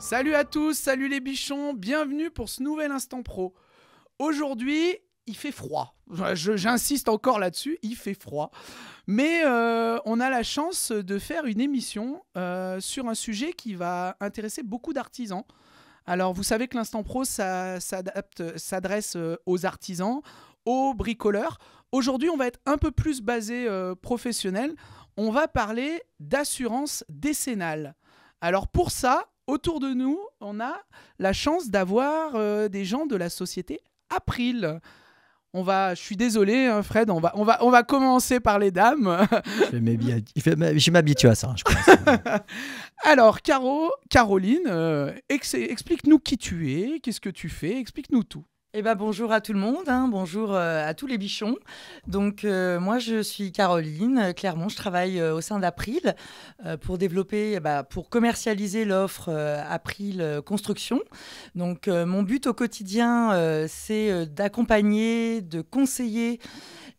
Salut à tous, salut les bichons, bienvenue pour ce nouvel Instant Pro. Aujourd'hui, il fait froid. J'insiste encore là-dessus, il fait froid. Mais on a la chance de faire une émission sur un sujet qui va intéresser beaucoup d'artisans. Alors, vous savez que l'Instant Pro, ça s'adresse aux artisans, aux bricoleurs. Aujourd'hui, on va être un peu plus basé professionnel. On va parler d'assurance décennale. Alors, pour ça, autour de nous, on a la chance d'avoir des gens de la société April. Je suis désolé, hein, Fred, on va commencer par les dames. Je m'habitue à ça, je pense. Alors, Caroline, explique-nous qui tu es, qu'est-ce que tu fais, explique-nous tout. Eh ben, bonjour à tout le monde, hein, bonjour à tous les bichons. Donc moi je suis Caroline Clermont, je travaille au sein d'April pour développer, pour commercialiser l'offre April Construction. Donc mon but au quotidien c'est d'accompagner, de conseiller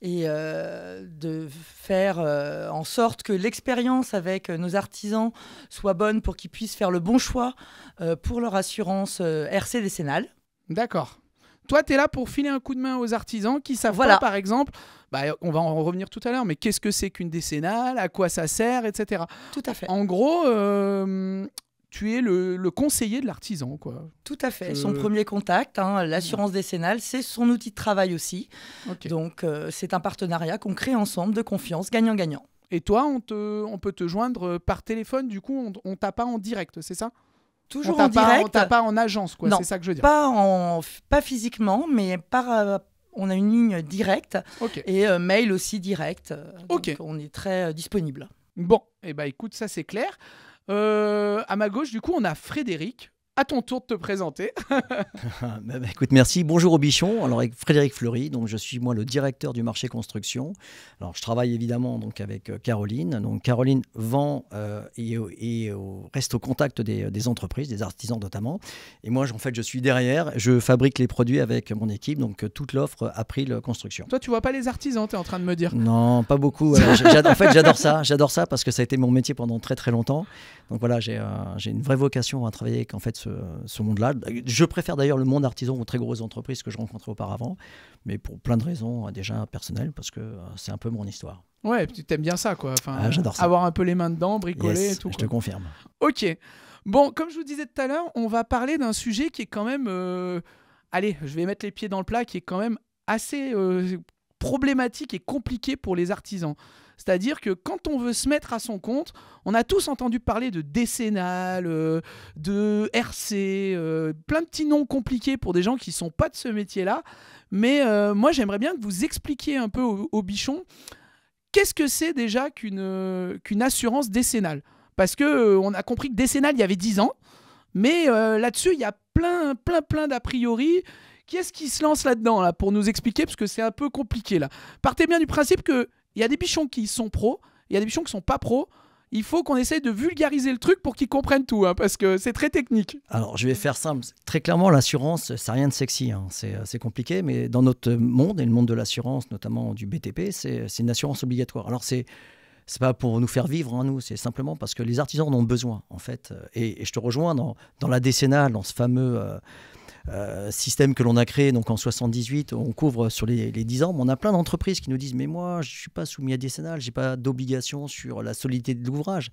et de faire en sorte que l'expérience avec nos artisans soit bonne pour qu'ils puissent faire le bon choix pour leur assurance RC décennale. D'accord. Toi, tu es là pour filer un coup de main aux artisans qui savent Voilà. pas, par exemple, on va en revenir tout à l'heure, mais qu'est-ce que c'est qu'une décennale, à quoi ça sert, etc. Tout à fait. En gros, tu es le conseiller de l'artisan, quoi. Tout à fait. Son premier contact, hein, l'assurance décennale, c'est son outil de travail aussi. Okay. Donc, c'est un partenariat qu'on crée ensemble de confiance, gagnant-gagnant. Et toi, on peut te joindre par téléphone, du coup, on t'a pas en direct, c'est ça ? Toujours en direct. On t'a pas en agence, quoi. C'est ça que je veux dire. Pas physiquement, mais on a une ligne directe et mail aussi direct. Donc on est très disponible. Bon, écoute, ça c'est clair. À ma gauche, du coup, on a Frédéric. À ton tour de te présenter. Écoute, merci. Bonjour aux bichons. Alors, avec Frédéric Fleury, donc je suis moi le directeur du marché construction. Alors, je travaille évidemment donc avec Caroline. Donc, Caroline vend et reste au contact des entreprises, des artisans notamment. Et moi, en fait, je suis derrière. Je fabrique les produits avec mon équipe. Donc, toute l'offre April Construction. Toi, tu vois pas les artisans, tu es en train de me dire? Non, pas beaucoup. Alors, en fait, j'adore ça. J'adore ça parce que ça a été mon métier pendant très très longtemps. Donc voilà, j'ai une vraie vocation à travailler avec en fait ce monde-là. Je préfère d'ailleurs le monde artisan aux très grosses entreprises que je rencontrais auparavant, mais pour plein de raisons déjà personnelles, parce que c'est un peu mon histoire. Ouais, tu t'aimes bien ça, quoi. Enfin, j'adore ça. Avoir un peu les mains dedans, bricoler et tout. Je te confirme. Ok. Bon, comme je vous disais tout à l'heure, on va parler d'un sujet qui est quand même... Allez, je vais mettre les pieds dans le plat, qui est quand même assez problématique et compliqué pour les artisans. C'est-à-dire que quand on veut se mettre à son compte, on a tous entendu parler de décennale, de RC, plein de petits noms compliqués pour des gens qui ne sont pas de ce métier-là. Mais moi, j'aimerais bien que vous expliquiez un peu aux bichons qu'est-ce que c'est déjà qu'une assurance décennale. Parce qu'on a compris que décennale, il y avait 10 ans. Mais là-dessus, il y a plein d'a priori. Qui est-ce qui se lance là-dedans là, pour nous expliquer? Parce que c'est un peu compliqué là. Partez bien du principe que il y a des bichons qui sont pros, il y a des bichons qui sont pas pros. Il faut qu'on essaye de vulgariser le truc pour qu'ils comprennent tout, hein, parce que c'est très technique. Alors, je vais faire simple. Très clairement, l'assurance, c'est rien de sexy. Hein. C'est compliqué, mais dans notre monde, et le monde de l'assurance, notamment du BTP, c'est une assurance obligatoire. Alors, c'est pas pour nous faire vivre, hein, nous, c'est simplement parce que les artisans en ont besoin, en fait. Et je te rejoins dans la décennale, dans ce fameux... système que l'on a créé donc en 78, on couvre sur les 10 ans, mais on a plein d'entreprises qui nous disent mais moi je ne suis pas soumis à décennale, j'ai pas d'obligation sur la solidité de l'ouvrage.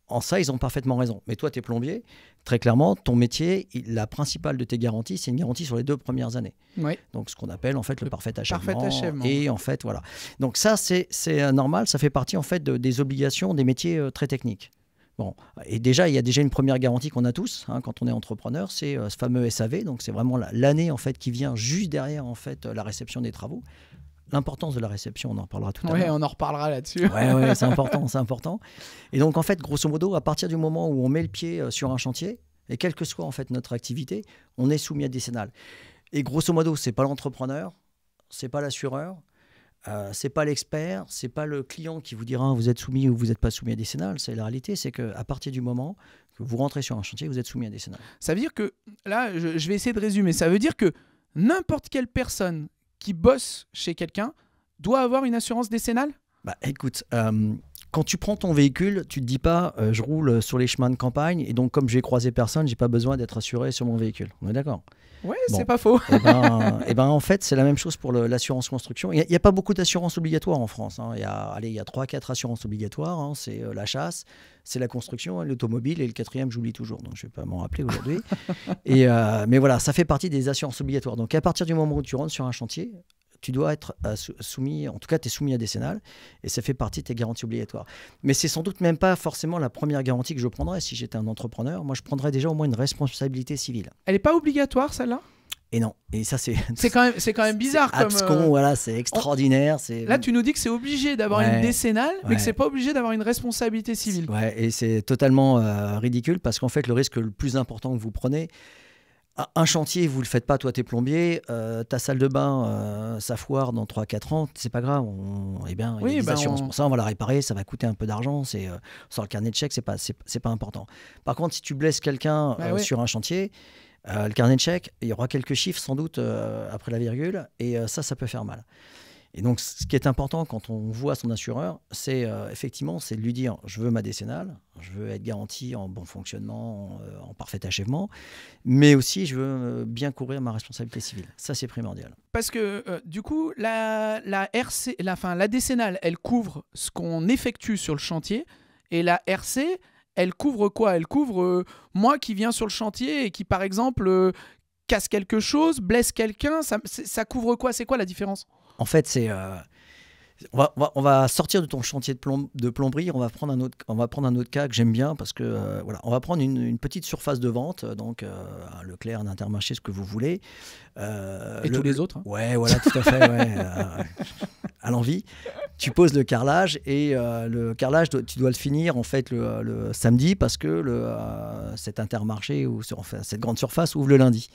En ça, ils ont parfaitement raison. Mais toi, tu es plombier, très clairement, ton métier, la principale de tes garanties, c'est une garantie sur les 2 premières années. Oui. Donc ce qu'on appelle en fait le parfait achèvement. Parfait achèvement. Et en fait, voilà. Donc ça, c'est normal, ça fait partie en fait des obligations des métiers très techniques. Bon, et déjà, il y a déjà une première garantie qu'on a tous hein, quand on est entrepreneur, c'est ce fameux SAV. Donc, c'est vraiment l'année en fait qui vient juste derrière en fait la réception des travaux. L'importance de la réception, on en parlera tout à l'heure. Oui, on en reparlera là-dessus. Ouais, c'est important, c'est important. Et donc, en fait, grosso modo, à partir du moment où on met le pied sur un chantier, et quelle que soit en fait notre activité, on est soumis à décennale. Et grosso modo, c'est pas l'entrepreneur, c'est pas l'assureur. C'est pas l'expert, c'est pas le client qui vous dira vous êtes soumis ou vous n'êtes pas soumis à décennale. C'est la réalité, c'est qu'à partir du moment que vous rentrez sur un chantier, vous êtes soumis à décennale. Ça veut dire que, là, je vais essayer de résumer, ça veut dire que n'importe quelle personne qui bosse chez quelqu'un doit avoir une assurance décennale? Écoute, Quand tu prends ton véhicule, tu te dis pas je roule sur les chemins de campagne et donc comme j'ai croisé personne, j'ai pas besoin d'être assuré sur mon véhicule. On est d'accord? Ouais, Bon. c'est pas faux. Et ben, en fait, c'est la même chose pour l'assurance construction. Il n'y a pas beaucoup d'assurances obligatoires en France. Hein. Il y a 3-4 assurances obligatoires. Hein. C'est la chasse, c'est la construction, l'automobile et le quatrième, j'oublie toujours. Donc, je ne vais pas m'en rappeler aujourd'hui. Mais voilà, ça fait partie des assurances obligatoires. Donc, à partir du moment où tu rentres sur un chantier, tu dois être soumis, en tout cas, tu es soumis à décennale et ça fait partie de tes garanties obligatoires. Mais c'est sans doute même pas forcément la première garantie que je prendrais si j'étais un entrepreneur. Moi, je prendrais déjà au moins une responsabilité civile. Elle n'est pas obligatoire, celle-là? Et non, et ça c'est quand même bizarre. C'est abscon, voilà, c'est extraordinaire. Là, tu nous dis que c'est obligé d'avoir une décennale, mais que c'est pas obligé d'avoir une responsabilité civile. Ouais, et c'est totalement ridicule parce qu'en fait, le risque le plus important que vous prenez, un chantier, vous le faites pas, toi, t'es plombier, ta salle de bain, ça foire dans 3-4 ans, c'est pas grave. Il y a des assurances pour ça, on va la réparer, ça va coûter un peu d'argent, c'est sur le carnet de chèques, c'est pas important. Par contre, si tu blesses quelqu'un sur un chantier, le carnet de chèques, il y aura quelques chiffres sans doute après la virgule, et ça peut faire mal. Et donc, ce qui est important quand on voit son assureur, c'est effectivement, c'est de lui dire « je veux ma décennale, je veux être garanti en bon fonctionnement, en parfait achèvement, mais aussi je veux bien couvrir ma responsabilité civile ». Ça, c'est primordial. Parce que du coup, la décennale, elle couvre ce qu'on effectue sur le chantier, et la RC, elle couvre quoi? Elle couvre moi qui viens sur le chantier et qui, par exemple, casse quelque chose, blesse quelqu'un. Ça couvre quoi? C'est quoi la différence? En fait, c'est on va sortir de ton chantier de plomberie. On va prendre un autre cas que j'aime bien parce que voilà, on va prendre une petite surface de vente, donc un Leclerc, un Intermarché, ce que vous voulez. Et tous les autres. Ouais, voilà, tout à fait. Ouais, à l'envie. Tu poses le carrelage et le carrelage, tu dois le finir en fait le samedi parce que cet Intermarché ou cette grande surface ouvre le lundi.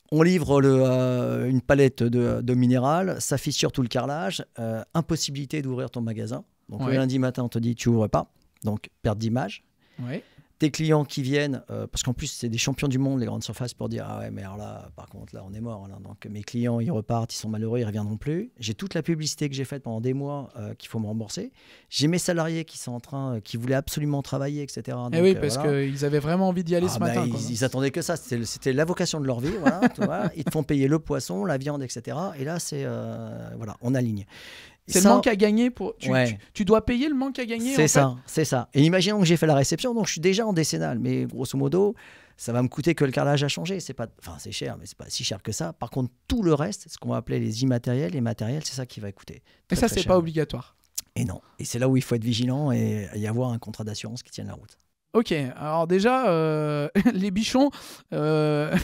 On livre une palette de minéral, ça fissure tout le carrelage, impossibilité d'ouvrir ton magasin. Donc le lundi matin, on te dit tu n'ouvres pas, donc perte d'image. Ouais. Tes clients qui viennent, parce qu'en plus c'est des champions du monde, les grandes surfaces, pour dire ah ouais mais alors là par contre là on est mort. Là. Donc mes clients ils repartent, ils sont malheureux, ils ne reviendront plus. J'ai toute la publicité que j'ai faite pendant des mois qu'il faut me rembourser. J'ai mes salariés qui sont qui voulaient absolument travailler, etc. Donc, oui, parce qu'ils avaient vraiment envie d'y aller ce matin. Ils attendaient que ça, c'était la vocation de leur vie. Voilà, tu vois. Ils te font payer le poisson, la viande, etc. Et là c'est voilà, on aligne. C'est le manque à gagner tu dois payer le manque à gagner. C'est ça. Et imaginons que j'ai fait la réception, donc je suis déjà en décennale. Mais grosso modo, ça va me coûter que le carrelage a changé. C'est cher, mais c'est pas si cher que ça. Par contre, tout le reste, ce qu'on va appeler les immatériels, les matériels, c'est ça qui va coûter. Et ça, c'est pas obligatoire. Et non. Et c'est là où il faut être vigilant et y avoir un contrat d'assurance qui tienne la route. Ok, alors déjà, les bichons,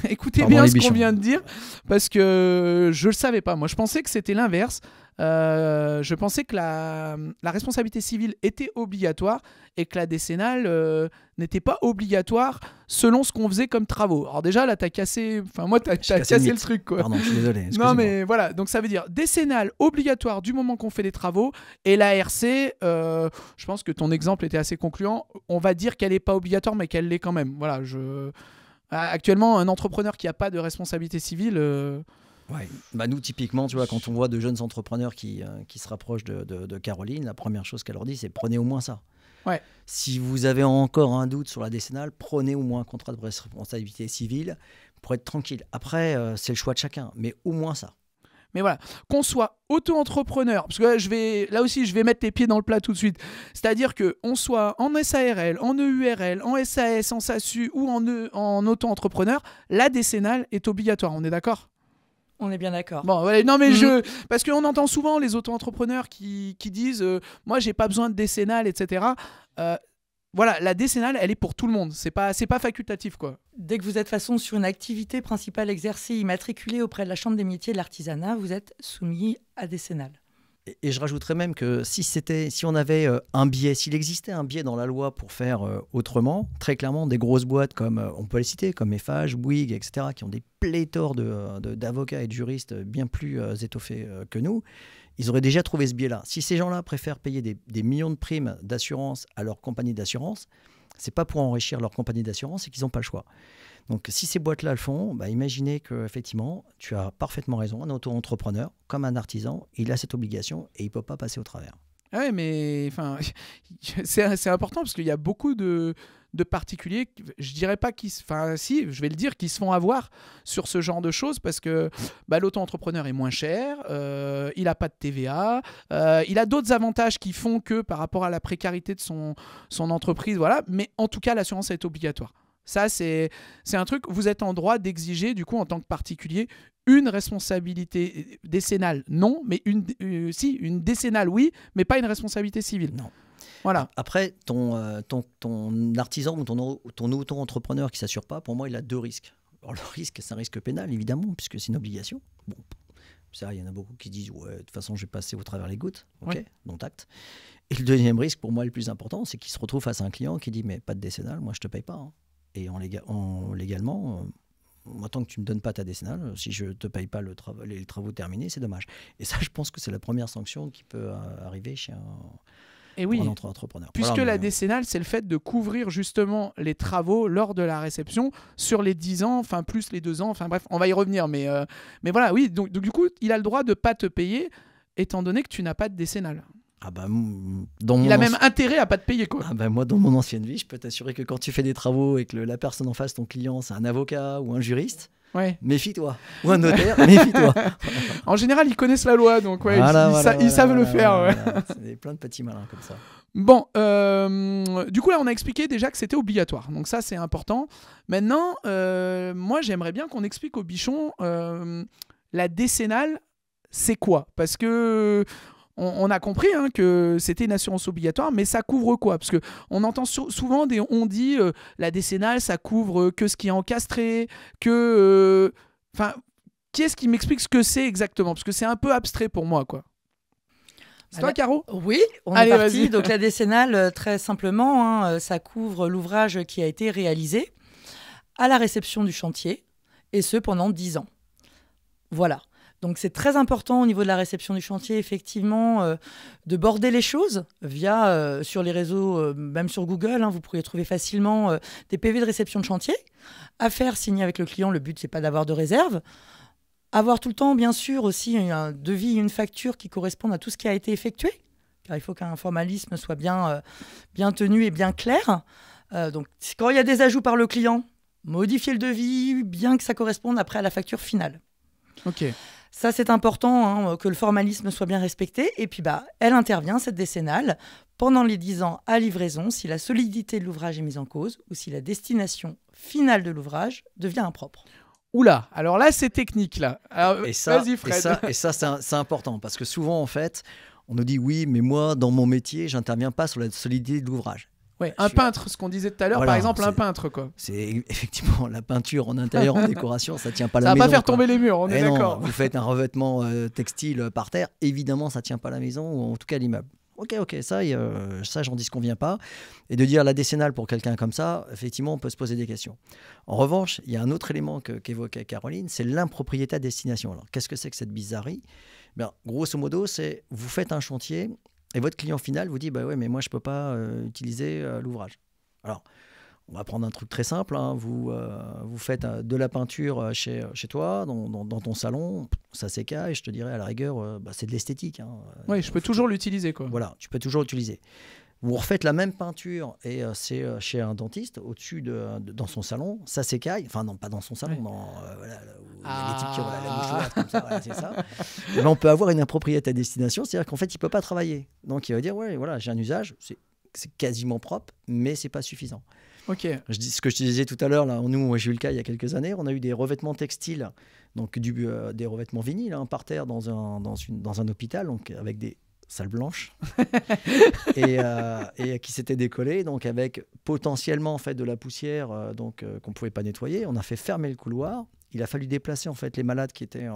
écoutez bien ce qu'on vient de dire, parce que je le savais pas. Moi, je pensais que c'était l'inverse. Je pensais que la responsabilité civile était obligatoire et que la décennale n'était pas obligatoire selon ce qu'on faisait comme travaux. Alors déjà, là, t'as cassé le truc, quoi. Pardon, je suis désolé. Non, mais voilà, donc ça veut dire décennale obligatoire du moment qu'on fait des travaux, et la RC, je pense que ton exemple était assez concluant. On va dire qu'elle n'est pas obligatoire, mais qu'elle l'est quand même. Voilà, actuellement, un entrepreneur qui n'a pas de responsabilité civile... Ouais. Bah nous, typiquement, tu vois, quand on voit de jeunes entrepreneurs qui se rapprochent de Caroline, la première chose qu'elle leur dit, c'est prenez au moins ça. Ouais. Si vous avez encore un doute sur la décennale, prenez au moins un contrat de responsabilité civile pour être tranquille. Après, c'est le choix de chacun, mais au moins ça. Mais voilà, qu'on soit auto-entrepreneur, parce que là aussi, je vais mettre les pieds dans le plat tout de suite. C'est-à-dire qu'on soit en SARL, en EURL, en SAS, en SASU ou en auto-entrepreneur, la décennale est obligatoire. On est d'accord ? On est bien d'accord. Bon, ouais, non mais parce qu'on entend souvent les auto-entrepreneurs qui disent moi j'ai pas besoin de décennale, etc. Voilà, la décennale elle est pour tout le monde, c'est pas facultatif quoi. Dès que vous êtes sur une activité principale exercée, immatriculée auprès de la Chambre des métiers de l'artisanat, vous êtes soumis à décennale. Et je rajouterais même que si on avait un biais, s'il existait un biais dans la loi pour faire autrement, très clairement, des grosses boîtes comme, on peut les citer, comme Eiffage, Bouygues, etc., qui ont des pléthores d'avocats et de juristes bien plus étoffés que nous, ils auraient déjà trouvé ce biais-là. Si ces gens-là préfèrent payer des millions de primes d'assurance à leur compagnie d'assurance, c'est pas pour enrichir leur compagnie d'assurance, c'est qu'ils n'ont pas le choix. Donc, si ces boîtes-là le font, imaginez qu'effectivement, tu as parfaitement raison, un auto-entrepreneur, comme un artisan, il a cette obligation et il ne peut pas passer au travers. Ouais, mais enfin, c'est important parce qu'il y a beaucoup de particuliers, je dirais pas enfin si, je vais le dire, qui se font avoir sur ce genre de choses parce que l'auto-entrepreneur est moins cher, il n'a pas de TVA, il a d'autres avantages qui font que par rapport à la précarité de son entreprise, voilà, mais en tout cas l'assurance est obligatoire. Ça, c'est un truc, vous êtes en droit d'exiger, du coup, en tant que particulier, une responsabilité décennale, non, mais une décennale, oui, mais pas une responsabilité civile. Non. Voilà. Après, ton artisan ou ton auto-entrepreneur qui ne s'assure pas, pour moi, il a 2 risques. Alors, le risque, c'est un risque pénal, évidemment, puisque c'est une obligation. Bon, ça, il y en a beaucoup qui disent, ouais, de toute façon, je vais passer au travers les gouttes. OK, ouais. dont acte. Et le deuxième risque, pour moi, le plus important, c'est qu'il se retrouve face à un client qui dit, mais pas de décennale, moi, je ne te paye pas. Hein. Et légalement, moi, tant que tu ne me donnes pas ta décennale, si je ne te paye pas les travaux terminés, c'est dommage. Et ça, je pense que c'est la première sanction qui peut arriver chez un entrepreneur. Puisque voilà, la décennale, c'est le fait de couvrir justement les travaux lors de la réception sur les 10 ans, enfin plus les 2 ans, enfin bref, on va y revenir. Mais voilà, oui, donc du coup, il a le droit de ne pas te payer étant donné que tu n'as pas de décennale. Ah bah, il a même intérêt à pas te payer, quoi. Ah bah, moi, dans mon ancienne vie, je peux t'assurer que quand tu fais des travaux et que la personne en face, ton client, c'est un avocat ou un juriste, ouais. Méfie-toi. Ou un notaire, méfie-toi. En général, ils connaissent la loi, donc ouais, ils savent le faire. Ouais. C'est plein de petits malins comme ça. Bon, du coup là on a expliqué déjà que c'était obligatoire, donc ça c'est important. Maintenant, moi j'aimerais bien qu'on explique aux bichons la décennale, c'est quoi? Parce que on a compris que c'était une assurance obligatoire, mais ça couvre quoi? Parce qu'on entend souvent on dit la décennale ça couvre que ce qui est encastré, que... Enfin, qui est-ce qui m'explique ce que c'est exactement? Parce que c'est un peu abstrait pour moi, quoi. C'est toi, Caro? Oui, on est parti. Donc la décennale, très simplement, ça couvre l'ouvrage qui a été réalisé à la réception du chantier, et ce pendant 10 ans. Voilà. Donc c'est très important au niveau de la réception du chantier, effectivement, de border les choses via, sur les réseaux, même sur Google, vous pourriez trouver facilement des PV de réception de chantier à faire signer avec le client. Le but, c'est pas d'avoir de réserve. Avoir tout le temps, bien sûr, aussi un devis, une facture qui correspondent à tout ce qui a été effectué, car il faut qu'un formalisme soit bien tenu et bien clair. Donc, quand il y a des ajouts par le client, modifier le devis, bien que ça corresponde après à la facture finale. Ok. Ça, c'est important, que le formalisme soit bien respecté. Et puis, elle intervient, cette décennale, pendant les 10 ans à livraison, si la solidité de l'ouvrage est mise en cause ou si la destination finale de l'ouvrage devient impropre. Oula, alors là, c'est technique, là. Alors, vas-y, Fred. Et ça c'est important, parce que souvent, en fait, on nous dit, oui, mais moi, dans mon métier, j'interviens pas sur la solidité de l'ouvrage. Ouais, un peintre, ce qu'on disait tout à l'heure, par exemple, un peintre, quoi. C'est effectivement la peinture en intérieur, en décoration, ça tient pas la maison. Ça va pas faire tomber les murs, on est d'accord. Vous faites un revêtement textile par terre, évidemment, ça tient pas la maison, ou en tout cas l'immeuble. Ok, ça j'en dis ce qu'on vient pas. Et de dire la décennale pour quelqu'un comme ça, effectivement, on peut se poser des questions. En revanche, il y a un autre élément qu'évoquait Caroline, c'est l'impropriété à destination. Alors, qu'est-ce que c'est que cette bizarrerie? Grosso modo, c'est vous faites un chantier et votre client final vous dit ouais, mais moi je peux pas utiliser l'ouvrage. Alors, on va prendre un truc très simple. Vous faites de la peinture chez toi, dans ton salon, ça s'écaille, et je te dirais à la rigueur, c'est de l'esthétique. Oui, je peux toujours l'utiliser, quoi. Voilà, tu peux toujours l'utiliser. Vous refaites la même peinture et c'est chez un dentiste, au-dessus dans son salon, ça s'écaille. Enfin, non, pas dans son salon, où il y a des types qui ont la bouche ouverte comme ça, c'est ça. Et on peut avoir une impropriété à destination, c'est-à-dire qu'en fait, il ne peut pas travailler. Donc, il va dire, voilà, j'ai un usage, c'est quasiment propre, mais ce n'est pas suffisant. Ok. Ce que je te disais tout à l'heure, nous, j'ai eu le cas il y a quelques années, on a eu des revêtements textiles, donc des revêtements vinyles par terre dans un hôpital, donc avec des salles blanches et qui s'étaient décollées, donc avec potentiellement en fait de la poussière qu'on pouvait pas nettoyer. On a fait fermer le couloir. Il a fallu déplacer en fait les malades qui étaient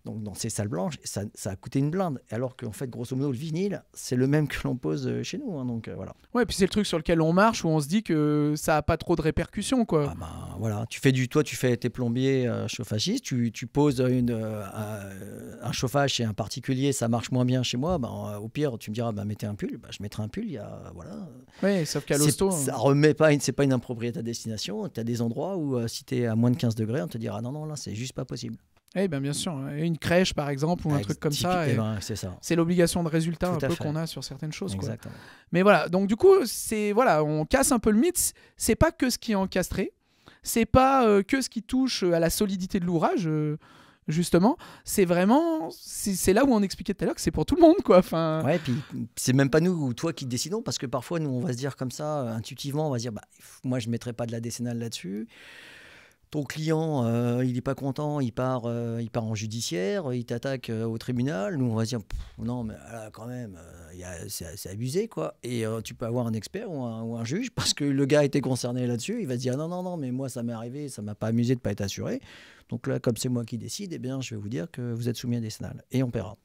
donc dans ces salles blanches, et ça a coûté une blinde. Alors qu'en fait, grosso modo, le vinyle, c'est le même que l'on pose chez nous. Donc voilà. Ouais, puis c'est le truc sur lequel on marche, où on se dit que ça a pas trop de répercussions, quoi. Voilà, tu fais tes plombiers chauffagistes, tu poses un chauffage chez un particulier, ça marche moins bien chez moi. Au pire, tu me diras, mettez un pull. Je mettrai un pull. Voilà. Oui, sauf qu'à l'hosto, ça remet pas, c'est pas une impropriété à destination. Tu as des endroits où si tu es à moins de 15 degrés, on te dira non, là, c'est juste pas possible. Eh ben, bien sûr. Et une crèche, par exemple, ou un truc comme ça. C'est ça. C'est l'obligation de résultat Tout un à peu fait. qu'on a sur certaines choses. Quoi. Exactement. Mais voilà, donc du coup, on casse un peu le mythe. C'est pas que ce qui est encastré. C'est pas que ce qui touche à la solidité de l'ouvrage, justement. C'est vraiment... C'est là où on expliquait tout à l'heure que c'est pour tout le monde, quoi. Enfin... Ouais, puis c'est même pas nous ou toi qui décidons, parce que parfois, nous, on va se dire comme ça, intuitivement, on va se dire, moi, je mettrai pas de la décennale là-dessus. Ton client, il n'est pas content, il part en judiciaire, il t'attaque au tribunal. Nous, on va se dire, non, mais là, quand même, c'est abusé, quoi. Et tu peux avoir un expert ou un juge, parce que le gars a été concerné là-dessus. Il va se dire, non, mais moi, ça m'est arrivé, ça ne m'a pas amusé de ne pas être assuré. Donc là, comme c'est moi qui décide, eh bien, je vais vous dire que vous êtes soumis à décennale. Et on paiera.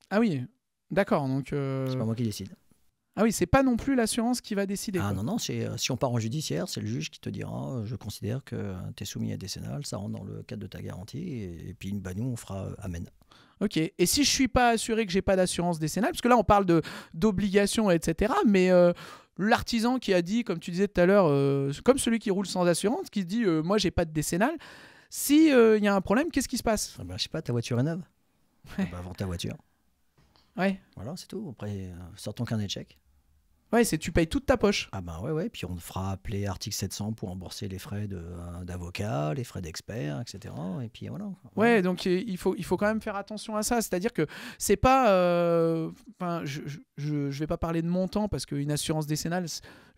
Ah oui, d'accord. Donc, c'est pas moi qui décide. Ah oui, c'est pas non plus l'assurance qui va décider. Ah quoi. non, si on part en judiciaire, c'est le juge qui te dira je considère que tu es soumis à décennale, ça rentre dans le cadre de ta garantie, et puis nous, on fera amende. Ok, et si je suis pas assuré que j'ai pas d'assurance décennale, parce que là on parle d'obligations, etc., mais l'artisan qui a dit, comme tu disais tout à l'heure, comme celui qui roule sans assurance, qui dit moi j'ai pas de décennale, si y a un problème, qu'est-ce qui se passe? Je sais pas, ta voiture est neuve. Ouais. Vends ta voiture. Ouais. Voilà, c'est tout. Après, sors ton carnet de chèques. Ouais, tu payes toute ta poche. Ah ouais, puis on te fera appeler article 700 pour rembourser les frais d'avocat, les frais d'expert, etc. Et puis voilà. Ouais, donc il faut quand même faire attention à ça. C'est-à-dire que c'est pas... je vais pas parler de montant, parce qu'une assurance décennale,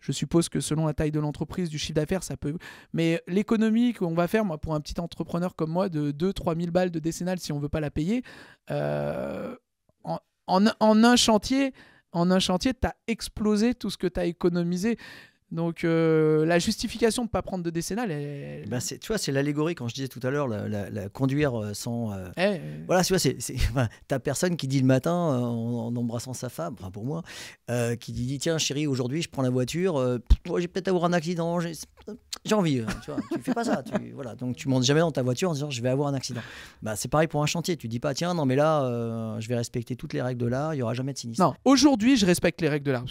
je suppose que selon la taille de l'entreprise, du chiffre d'affaires, ça peut... Mais l'économie qu'on va faire, moi, pour un petit entrepreneur comme moi, de 2-3 000 balles de décennale, si on veut pas la payer, en un chantier... En un chantier, tu as explosé tout ce que tu as économisé. Donc, la justification de ne pas prendre de décennale, tu vois, c'est l'allégorie, quand je disais tout à l'heure, la conduire sans... Voilà, tu vois, t'as personne qui dit le matin, en embrassant sa femme, enfin pour moi, qui dit, tiens chérie, aujourd'hui je prends la voiture, j'ai peut-être avoir un accident, j'ai envie, tu vois, tu fais pas ça. Voilà, donc tu montes jamais dans ta voiture en disant, je vais avoir un accident. C'est pareil pour un chantier, tu dis pas, tiens, non mais là, je vais respecter toutes les règles de l'art, il y aura jamais de sinistre. Non, aujourd'hui je respecte les règles de l'art,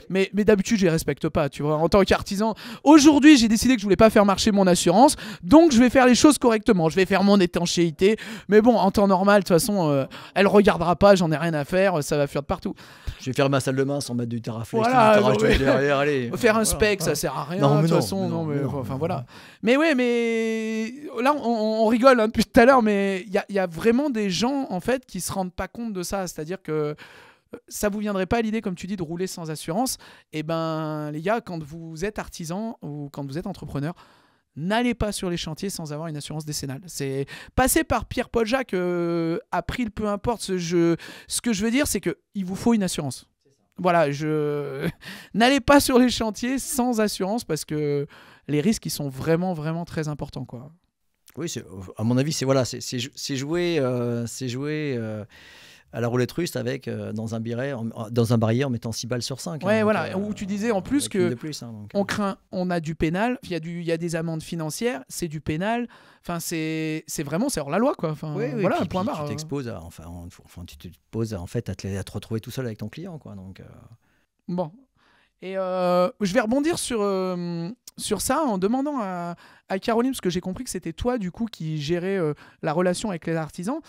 mais d'habitude je les respecte pas, tu vois. En tant qu'artisan, aujourd'hui j'ai décidé que je voulais pas faire marcher mon assurance, donc je vais faire les choses correctement, je vais faire mon étanchéité, mais bon, en temps normal, de toute façon, elle regardera pas, j'en ai rien à faire, ça va fuir de partout. Je vais faire ma salle de bain sans mettre du Terraflex, voilà, derrière, allez. Faire un spec, ça sert à rien, de toute façon, voilà. Mais ouais, mais là on rigole depuis tout à l'heure, mais il y a vraiment des gens en fait qui se rendent pas compte de ça, c'est-à-dire que ça vous viendrait pas à l'idée, comme tu dis, de rouler sans assurance. Eh ben, les gars, quand vous êtes artisan ou quand vous êtes entrepreneur, n'allez pas sur les chantiers sans avoir une assurance décennale. C'est passer par Pierre-Paul Jacques, April, peu importe. Ce que je veux dire, c'est que il vous faut une assurance. Voilà, n'allez pas sur les chantiers sans assurance, parce que les risques, ils sont vraiment, vraiment très importants, quoi. Oui, à mon avis, c'est jouer à la roulette russe avec dans un barillet en mettant 6 balles sur 5. Ouais, voilà. Où tu disais en plus que on a du pénal, il y a des amendes financières, c'est du pénal. Enfin, c'est vraiment, c'est hors la loi, quoi. Enfin, oui, voilà, puis, point barre. Tu t'exposes tu te poses en fait à te retrouver tout seul avec ton client, quoi. Donc. Bon. Et je vais rebondir sur ça en demandant à Caroline, parce que j'ai compris que c'était toi du coup qui gérais la relation avec les artisans.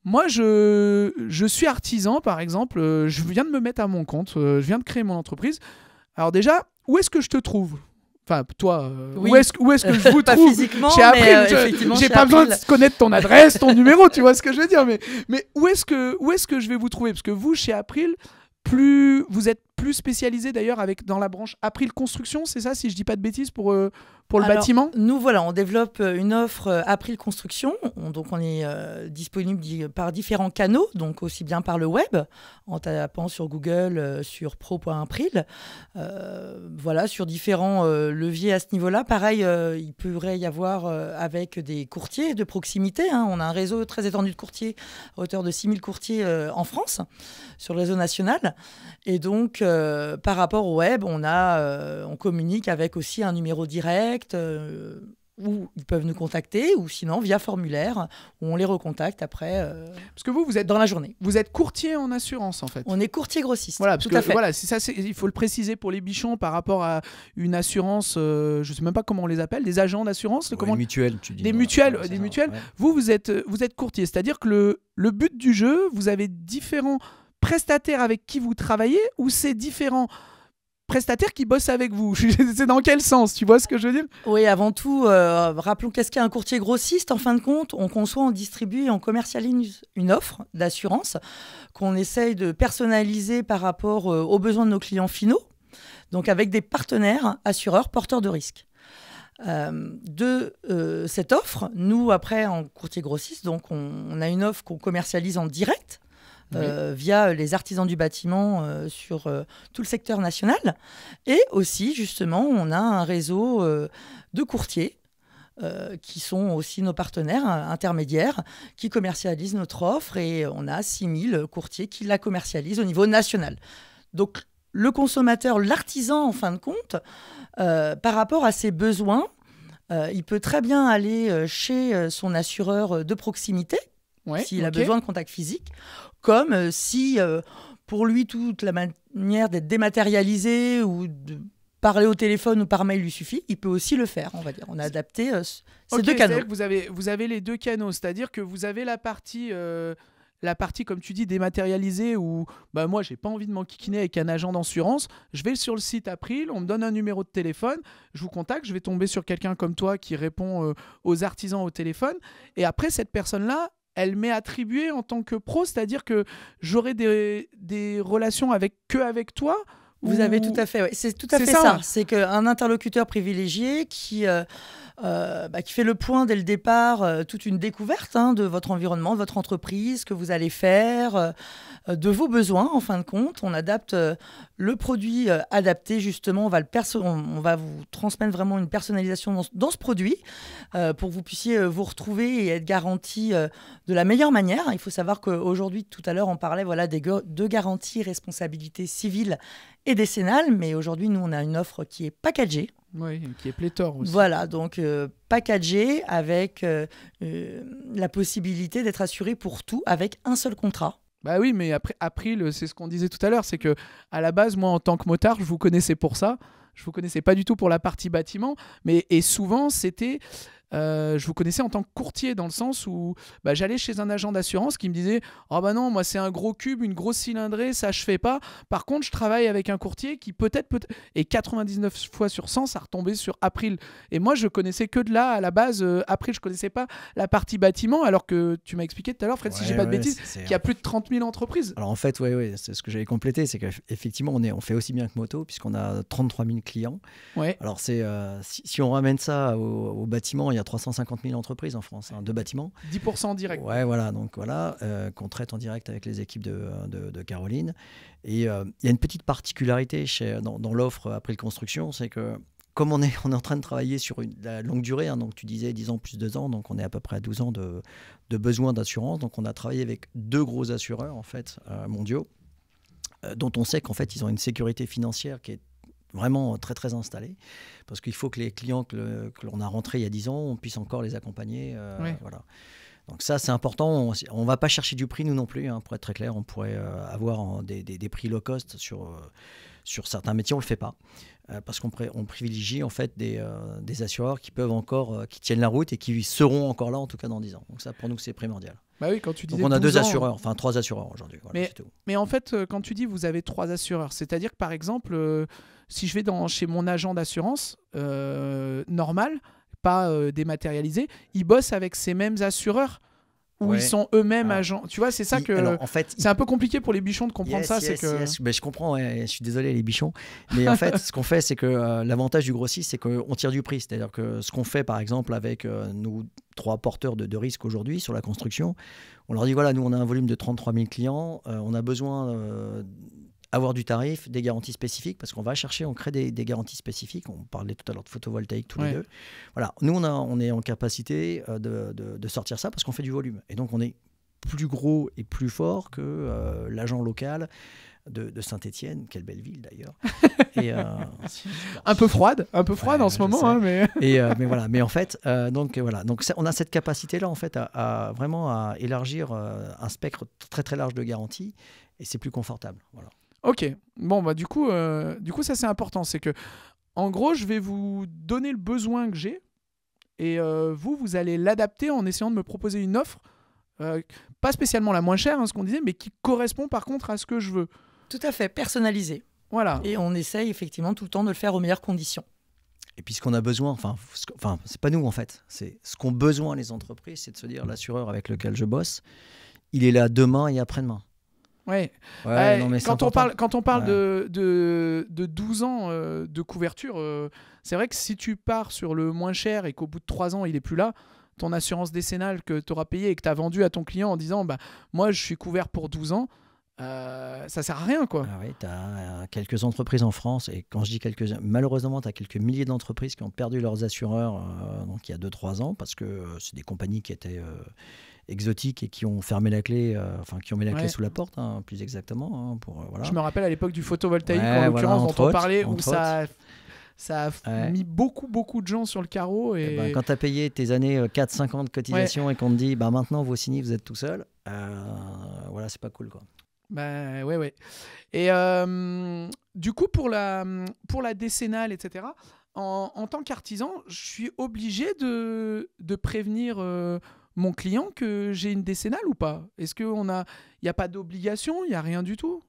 Moi, je suis artisan, par exemple, je viens de me mettre à mon compte, je viens de créer mon entreprise. Alors déjà, où est-ce que je te trouve ? Enfin, toi, oui. où est-ce que je vous trouve ? Physiquement, j'ai pas besoin de connaître ton adresse, ton numéro, tu vois ce que je veux dire. Mais où est-ce que je vais vous trouver ? Parce que vous, chez April, vous êtes plus spécialisé d'ailleurs dans la branche April Construction, c'est ça, si je dis pas de bêtises, pour le bâtiment ? Nous, voilà, on développe une offre April Construction. Donc, on est disponible par différents canaux, donc aussi bien par le web, en tapant sur Google sur pro.april. Voilà, sur différents leviers à ce niveau-là. Pareil, il pourrait y avoir avec des courtiers de proximité. Hein. On a un réseau très étendu de courtiers, à hauteur de 6000 courtiers en France, sur le réseau national. Et donc, par rapport au web, on communique avec aussi un numéro direct. où ils peuvent nous contacter, ou sinon via formulaire, où on les recontacte après Parce que vous êtes dans la journée. Vous êtes courtier en assurance, en fait. On est courtier grossiste. Voilà, parce tout à fait. Voilà, c'est ça, il faut le préciser pour les bichons par rapport à une assurance, je ne sais même pas comment on les appelle, des agents d'assurance. Des mutuelles, tu dis. Des mutuelles. Ouais. Vous êtes courtier, c'est-à-dire que le but du jeu, vous avez différents prestataires avec qui vous travaillez, ou c'est différents prestataires qui bossent avec vous. C'est dans quel sens? Tu vois ce que je veux dire? Oui, avant tout, rappelons qu'est-ce qu'est un courtier grossiste. En fin de compte, on conçoit, on distribue et on commercialise une offre d'assurance qu'on essaye de personnaliser par rapport aux besoins de nos clients finaux, donc avec des partenaires assureurs porteurs de risques. Cette offre, nous, après, en courtier grossiste, donc on a une offre qu'on commercialise en direct, via les artisans du bâtiment sur tout le secteur national. Et aussi, justement, on a un réseau de courtiers qui sont aussi nos partenaires intermédiaires, qui commercialisent notre offre. Et on a 6000 courtiers qui la commercialisent au niveau national. Donc, le consommateur, l'artisan, en fin de compte, par rapport à ses besoins, il peut très bien aller chez son assureur de proximité, s'il a besoin de contact physique, comme si pour lui toute la manière d'être dématérialisé ou de parler au téléphone ou par mail lui suffit, il peut aussi le faire, on va dire. On a adapté ces deux canaux. Que vous avez les deux canaux, c'est-à-dire que vous avez la partie, comme tu dis, dématérialisée, où moi, j'ai pas envie de m'enquiquiner avec un agent d'assurance. Je vais sur le site April, on me donne un numéro de téléphone, je vous contacte, je vais tomber sur quelqu'un comme toi qui répond aux artisans au téléphone. Et après, cette personne-là, elle m'est attribuée en tant que pro, c'est-à-dire que j'aurai des relations avec toi. Vous avez tout à fait, ouais. C'est tout à fait ça. C'est qu'un interlocuteur privilégié qui fait le point dès le départ, toute une découverte de votre environnement, de votre entreprise, ce que vous allez faire, de vos besoins, en fin de compte. On adapte le produit adapté, justement. On va vous transmettre vraiment une personnalisation dans ce produit pour que vous puissiez vous retrouver et être garanti de la meilleure manière. Il faut savoir qu'aujourd'hui, tout à l'heure, on parlait de garanties responsabilité civile et décennale, mais aujourd'hui, nous, on a une offre qui est packagée. Oui, qui est pléthore aussi. Voilà, donc packagé avec la possibilité d'être assuré pour tout avec un seul contrat. Bah oui, mais après, April, c'est ce qu'on disait tout à l'heure, c'est que à la base, moi, en tant que motard, je vous connaissais pour ça. Je vous connaissais pas du tout pour la partie bâtiment, et souvent, c'était... je vous connaissais en tant que courtier, dans le sens où j'allais chez un agent d'assurance qui me disait « Oh non, moi c'est un gros cube, une grosse cylindrée, ça je fais pas. Par contre, je travaille avec un courtier qui peut-être... » Et 99 fois sur 100, ça retombait sur April. Et moi, je connaissais que de là, à la base, April, je connaissais pas la partie bâtiment, alors que tu m'as expliqué tout à l'heure, Fred, si j'ai pas de bêtises, qu'il y a plus de 30 000 entreprises. Alors en fait, c'est ce que j'avais complété, c'est qu'effectivement, on fait aussi bien que moto, puisqu'on a 33 000 clients. Ouais. Alors si on ramène ça au bâtiment, il y a 350 000 entreprises en France, de bâtiments. 10% direct. Ouais, voilà, donc voilà, qu'on traite en direct avec les équipes de Caroline. Et il y a une petite particularité dans l'offre April Construction, c'est que comme on est en train de travailler sur la longue durée, donc tu disais 10 ans plus 2 ans, donc on est à peu près à 12 ans de besoin d'assurance. Donc on a travaillé avec 2 gros assureurs en fait, mondiaux, dont on sait qu'en fait ils ont une sécurité financière qui est vraiment très très installé, parce qu'il faut que les clients que l'on a rentrés il y a 10 ans, on puisse encore les accompagner. Voilà. Donc ça, c'est important. On ne va pas chercher du prix, nous non plus, pour être très clair. On pourrait avoir des prix low cost sur certains métiers, on ne le fait pas. Parce qu'on privilégie en fait des assureurs qui peuvent encore, qui tiennent la route et qui seront encore là, en tout cas dans 10 ans. Donc ça, pour nous, c'est primordial. Bah oui, quand tu disais donc on a 2 assureurs, enfin 3 assureurs aujourd'hui. Voilà, mais en fait, quand tu dis vous avez 3 assureurs, c'est-à-dire que par exemple, si je vais chez mon agent d'assurance normal, pas dématérialisé, ils bossent avec ces mêmes assureurs où ils sont eux-mêmes agents. Tu vois, c'est ça que... Alors, en fait, c'est un peu compliqué pour les bichons de comprendre ça. Je comprends, je suis désolé les bichons. Mais en fait, ce qu'on fait, c'est que l'avantage du grossiste, c'est qu'on tire du prix. C'est-à-dire que ce qu'on fait, par exemple, avec nos 3 porteurs de risque aujourd'hui sur la construction, on leur dit, voilà, nous, on a un volume de 33 000 clients, on a besoin... avoir du tarif, des garanties spécifiques, parce qu'on va chercher, on crée des garanties spécifiques. On parlait tout à l'heure de photovoltaïque tous les deux. Voilà. Nous, on est en capacité de sortir ça parce qu'on fait du volume. Et donc, on est plus gros et plus fort que l'agent local de Saint-Étienne, quelle belle ville d'ailleurs. Et, un peu froide en ce moment, hein, mais... mais voilà, mais en fait, donc on a cette capacité-là en fait à vraiment à élargir un spectre très très large de garanties, et c'est plus confortable. Voilà. Ok, bon bah du coup ça c'est important, c'est que en gros je vais vous donner le besoin que j'ai, et vous allez l'adapter en essayant de me proposer une offre, pas spécialement la moins chère, hein, ce qu'on disait, mais qui correspond par contre à ce que je veux. Tout à fait, personnalisé. Voilà. Et on essaye effectivement tout le temps de le faire aux meilleures conditions. Et puis ce qu'on a besoin, enfin c'est pas nous en fait, c'est ce qu'ont besoin les entreprises, c'est de se dire l'assureur avec lequel je bosse, il est là demain et après-demain. Ouais. Non, mais quand on parle de 12 ans de couverture, c'est vrai que si tu pars sur le moins cher et qu'au bout de 3 ans il est plus là, ton assurance décennale que tu auras payée et que tu as vendue à ton client en disant bah, moi je suis couvert pour 12 ans, ça sert à rien quoi. Ah oui, tu as quelques entreprises en France, et quand je dis quelques, malheureusement tu as quelques milliers d'entreprises qui ont perdu leurs assureurs donc il y a 2-3 ans, parce que c'est des compagnies qui étaient exotiques et qui ont fermé la clé, qui ont mis la clé sous la porte, hein, plus exactement. Hein, voilà. Je me rappelle à l'époque du photovoltaïque, en l'occurrence, dont on parlait, où ça a mis beaucoup de gens sur le carreau. Et... quand tu as payé tes années 4-5 ans de cotisation et qu'on te dit maintenant, vos sinistres, vous êtes tout seul, voilà, c'est pas cool, quoi. Bah, ouais. Et du coup, pour la décennale, etc., en tant qu'artisan, je suis obligé de prévenir mon client que j'ai une décennale ou pas? Est-ce qu'il n'y a pas d'obligation, il n'y a rien du tout?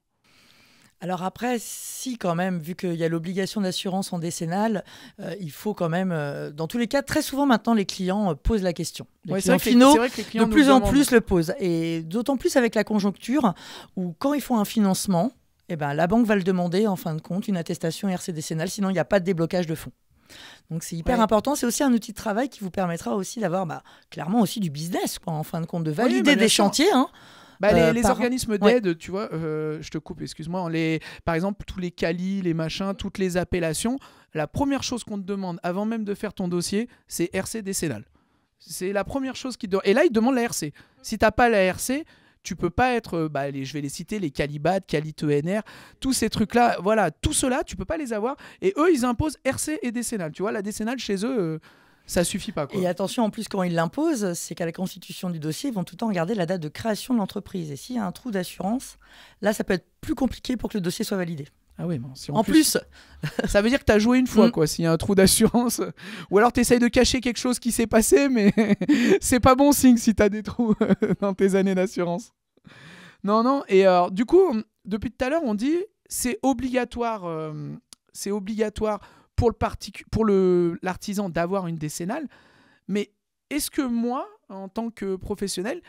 Alors après, si quand même, vu qu'il y a l'obligation d'assurance en décennale, il faut quand même, dans tous les cas, très souvent maintenant, les clients posent la question. Les clients finaux, de plus en plus le posent. Et d'autant plus avec la conjoncture, où quand ils font un financement, la banque va le demander, en fin de compte, une attestation RC décennale, sinon il n'y a pas de déblocage de fonds. Donc c'est hyper important, c'est aussi un outil de travail qui vous permettra aussi d'avoir clairement aussi du business, quoi, en fin de compte, de valider des chantiers. Hein. Les organismes d'aide, tu vois, je te coupe, excuse-moi, par exemple, tous les CALI, les machins, toutes les appellations, la première chose qu'on te demande avant même de faire ton dossier, c'est RC décennale. C'est la première chose qu'ils demandent. Et là, ils demandent la RC. Si tu n'as pas la RC, tu peux pas être, je vais les citer, les Calibat, Cali-ENR, tous ces trucs-là, voilà, tout cela, tu peux pas les avoir. Et eux, ils imposent RC et décennale. Tu vois, la décennale, chez eux... ça suffit pas, quoi. Et attention, en plus, quand ils l'imposent, c'est qu'à la constitution du dossier, ils vont tout le temps regarder la date de création de l'entreprise. Et s'il y a un trou d'assurance, là, ça peut être plus compliqué pour que le dossier soit validé. Ah oui, bon, si en plus, ça veut dire que tu as joué une fois, quoi, s'il y a un trou d'assurance. Ou alors tu essayes de cacher quelque chose qui s'est passé, mais c'est pas bon signe si tu as des trous dans tes années d'assurance. Non. Et du coup, depuis tout à l'heure, on dit c'est obligatoire pour l'artisan d'avoir une décennale, mais est-ce que moi, en tant que professionnel,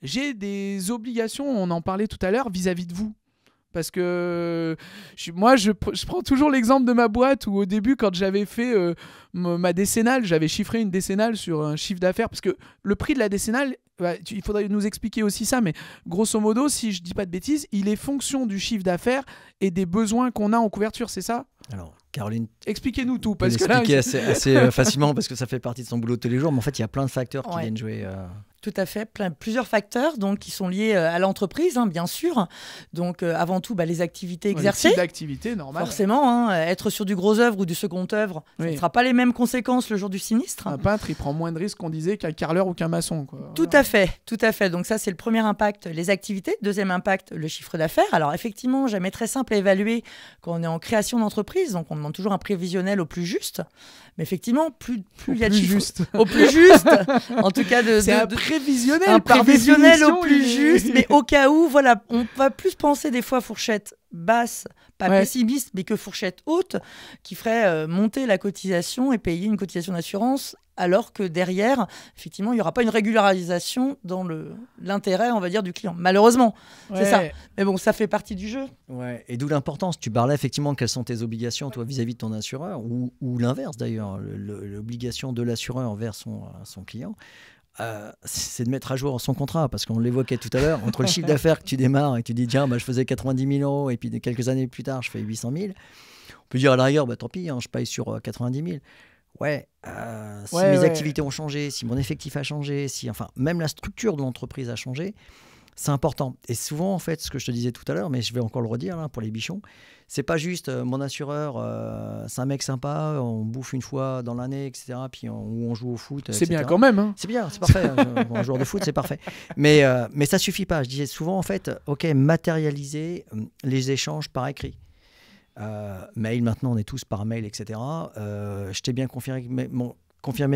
j'ai des obligations, on en parlait tout à l'heure, vis-à-vis de vous? Parce que je prends toujours l'exemple de ma boîte où au début, quand j'avais fait ma décennale, j'avais chiffré une décennale sur un chiffre d'affaires, parce que le prix de la décennale, il faudrait nous expliquer aussi ça, mais grosso modo, si je dis pas de bêtises, il est fonction du chiffre d'affaires et des besoins qu'on a en couverture, c'est ça? Alors, Caroline, expliquez-nous tout. Parce que là, assez facilement, parce que ça fait partie de son boulot tous les jours, mais en fait, il y a plein de facteurs qui viennent jouer. Tout à fait, plusieurs facteurs donc, qui sont liés à l'entreprise, hein, bien sûr. Donc, avant tout, les activités exercées. Les types d'activités, normal. Forcément, être sur du gros œuvre ou du second œuvre, ça ne sera pas les mêmes conséquences le jour du sinistre. Un peintre, il prend moins de risques qu'on disait qu'un carreleur ou qu'un maçon, quoi. Tout à fait. Donc ça, c'est le premier impact, les activités. Deuxième impact, le chiffre d'affaires. Alors, effectivement, jamais très simple à évaluer quand on est en création d'entreprise. Donc, on demande toujours un prévisionnel au plus juste. Mais effectivement, plus il y a de chiffres au plus juste, en tout cas c'est un prévisionnel, un prévisionnel au plus juste, mais au cas où, voilà, on va plus penser des fois fourchette basse, pas pessimiste, mais que fourchette haute, qui ferait monter la cotisation et payer une cotisation d'assurance, alors que derrière, effectivement, il n'y aura pas une régularisation dans l'intérêt, on va dire, du client. Malheureusement, c'est ça. Mais bon, ça fait partie du jeu. Ouais. Et d'où l'importance. Tu parlais effectivement quelles sont tes obligations, toi, vis-à-vis de ton assureur, ou l'inverse d'ailleurs, l'obligation de l'assureur envers son client. C'est de mettre à jour son contrat, parce qu'on l'évoquait tout à l'heure, entre le chiffre d'affaires que tu démarres et que tu dis tiens, je faisais 90 000 euros et puis quelques années plus tard je fais 800 000, on peut dire à l'arrière tant pis, je paye sur 90 000. Si mes activités ont changé, si mon effectif a changé, si même la structure de l'entreprise a changé, C'est important. Et souvent, en fait, ce que je te disais tout à l'heure, mais je vais encore le redire là, pour les bichons, c'est pas juste mon assureur, c'est un mec sympa, on bouffe une fois dans l'année, etc. Puis on joue au foot. C'est etc. bien quand même. Hein. C'est bien, c'est parfait. Bon, un joueur de foot, c'est parfait. Mais ça suffit pas. Je disais souvent, en fait, ok, matérialiser les échanges par écrit. Mail, maintenant, on est tous par mail, etc. Je t'ai bien confirmé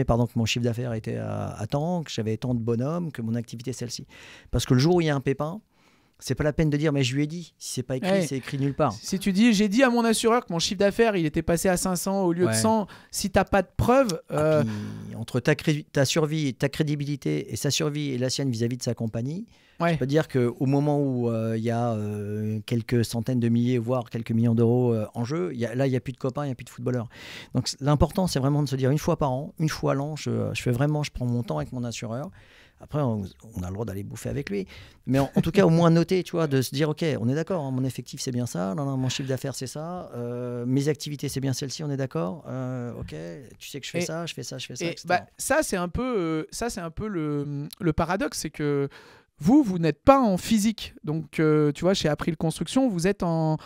que mon chiffre d'affaires était à temps, que j'avais tant de bonhommes, que mon activité est celle-ci. Parce que le jour où il y a un pépin, c'est pas la peine de dire mais je lui ai dit. Si c'est pas écrit, c'est écrit nulle part. Si tu dis j'ai dit à mon assureur que mon chiffre d'affaires il était passé à 500 au lieu de 100, si t'as pas de preuves, puis, entre ta survie, ta crédibilité et sa survie et la sienne vis-à-vis de sa compagnie, je peux dire qu'au moment où il y a quelques centaines de milliers, voire quelques millions d'euros en jeu, là il n'y a plus de copains, il n'y a plus de footballeurs. Donc l'important c'est vraiment de se dire une fois par an, une fois à l'an, je prends mon temps avec mon assureur. Après, on a le droit d'aller bouffer avec lui. Mais en tout cas, au moins noter, tu vois, de se dire, OK, on est d'accord, hein, mon effectif, c'est bien ça. Non, mon chiffre d'affaires, c'est ça. Mes activités, c'est bien celle-ci, on est d'accord. OK, tu sais que je fais ça, etc. Ça, c'est un peu, le paradoxe, c'est que vous n'êtes pas en physique. Donc, tu vois, chez April Construction, vous êtes en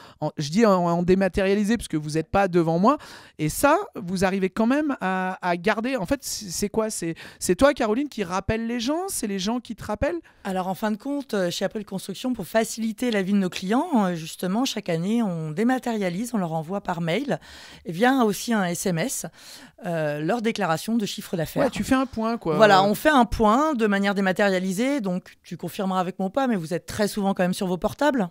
dématérialisé puisque vous n'êtes pas devant moi. Et ça, vous arrivez quand même à garder. En fait, c'est quoi ? C'est toi, Caroline, qui rappelle les gens ? C'est les gens qui te rappellent ? Alors, en fin de compte, chez April Construction, pour faciliter la vie de nos clients, justement, chaque année, on dématérialise, on leur envoie par mail et vient aussi un SMS leur déclaration de chiffre d'affaires. Ouais, tu fais un point, quoi. Voilà, on fait un point de manière dématérialisée. Donc, tu confirmeras avec moi ou pas, mais vous êtes très souvent quand même sur vos portables.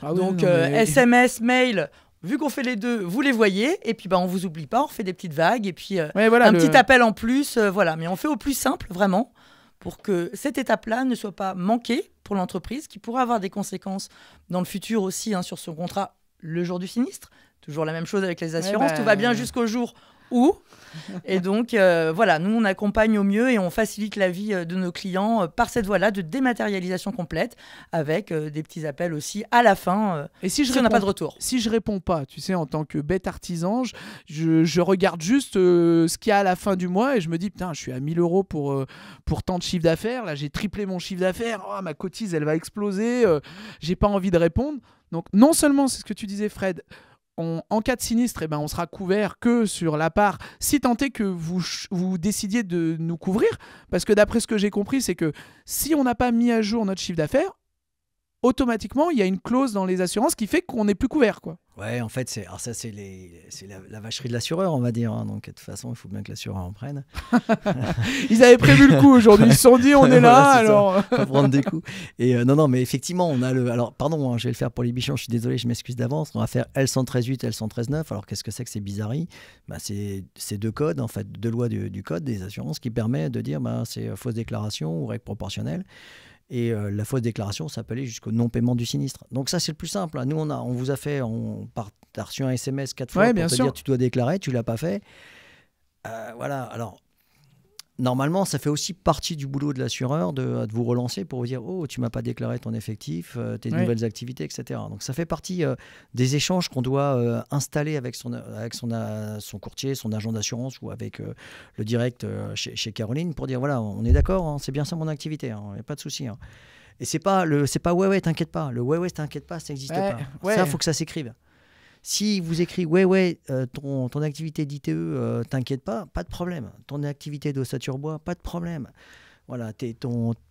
Ah oui, donc, non, mais... SMS, mail, vu qu'on fait les deux, vous les voyez. Et puis, on vous oublie pas, on fait des petites vagues. Et puis, petit appel en plus. Voilà, mais on fait au plus simple, vraiment, pour que cette étape-là ne soit pas manquée pour l'entreprise, qui pourra avoir des conséquences dans le futur aussi sur son contrat le jour du sinistre. Toujours la même chose avec les assurances. Tout va bien jusqu'au jour où. Et donc, voilà, nous, on accompagne au mieux et on facilite la vie de nos clients par cette voie-là de dématérialisation complète avec des petits appels aussi à la fin et si on n'a pas de retour. Si je réponds pas, tu sais, en tant que bête artisan, je regarde juste ce qu'il y a à la fin du mois et je me dis, putain, je suis à 1000 € pour tant de chiffre d'affaires. Là, j'ai triplé mon chiffre d'affaires. Oh, ma cotise, elle va exploser. J'ai pas envie de répondre. Donc, non seulement, c'est ce que tu disais, Fred, en cas de sinistre, on sera couvert que sur la part, si tant est que vous décidiez de nous couvrir, parce que d'après ce que j'ai compris, c'est que si on n'a pas mis à jour notre chiffre d'affaires, automatiquement, il y a une clause dans les assurances qui fait qu'on n'est plus couvert, quoi. Ouais, en fait, c'est la vacherie de l'assureur, on va dire. Hein. Donc, de toute façon, il faut bien que l'assureur en prenne. Ils avaient prévu le coup aujourd'hui. Ils se sont dit, on est là, alors. On va prendre des coups. Et non, mais effectivement, on a le. Alors, pardon, hein, je vais le faire pour les bichons. Je suis désolé, je m'excuse d'avance. On va faire L113.8, L113.9. Alors, qu'est-ce que c'est que ces bizarreries ? C'est deux codes, en fait, deux lois du code des assurances qui permettent de dire c'est fausse déclaration ou règle proportionnelle. Et la fausse déclaration, ça peut aller jusqu'au non-paiement du sinistre. Donc ça, c'est le plus simple. Nous, on vous a fait, t'as reçu un SMS 4 fois pour te dire tu dois déclarer, tu l'as pas fait. Voilà. Alors, normalement, ça fait aussi partie du boulot de l'assureur de vous relancer pour vous dire oh, tu m'as pas déclaré ton effectif, tes nouvelles activités, etc. Donc ça fait partie des échanges qu'on doit installer avec son courtier, son agent d'assurance ou avec le direct chez Caroline pour dire voilà, on est d'accord, hein, c'est bien ça mon activité, il n'y a pas de souci. Hein. Et c'est pas ouais, t'inquiète pas. Le ouais, t'inquiète pas, ça n'existe pas. Ouais. Ça, il faut que ça s'écrive. Si vous écrivez ton activité d'ITE, t'inquiète pas de problème. Ton activité d'ossature bois, pas de problème. Voilà,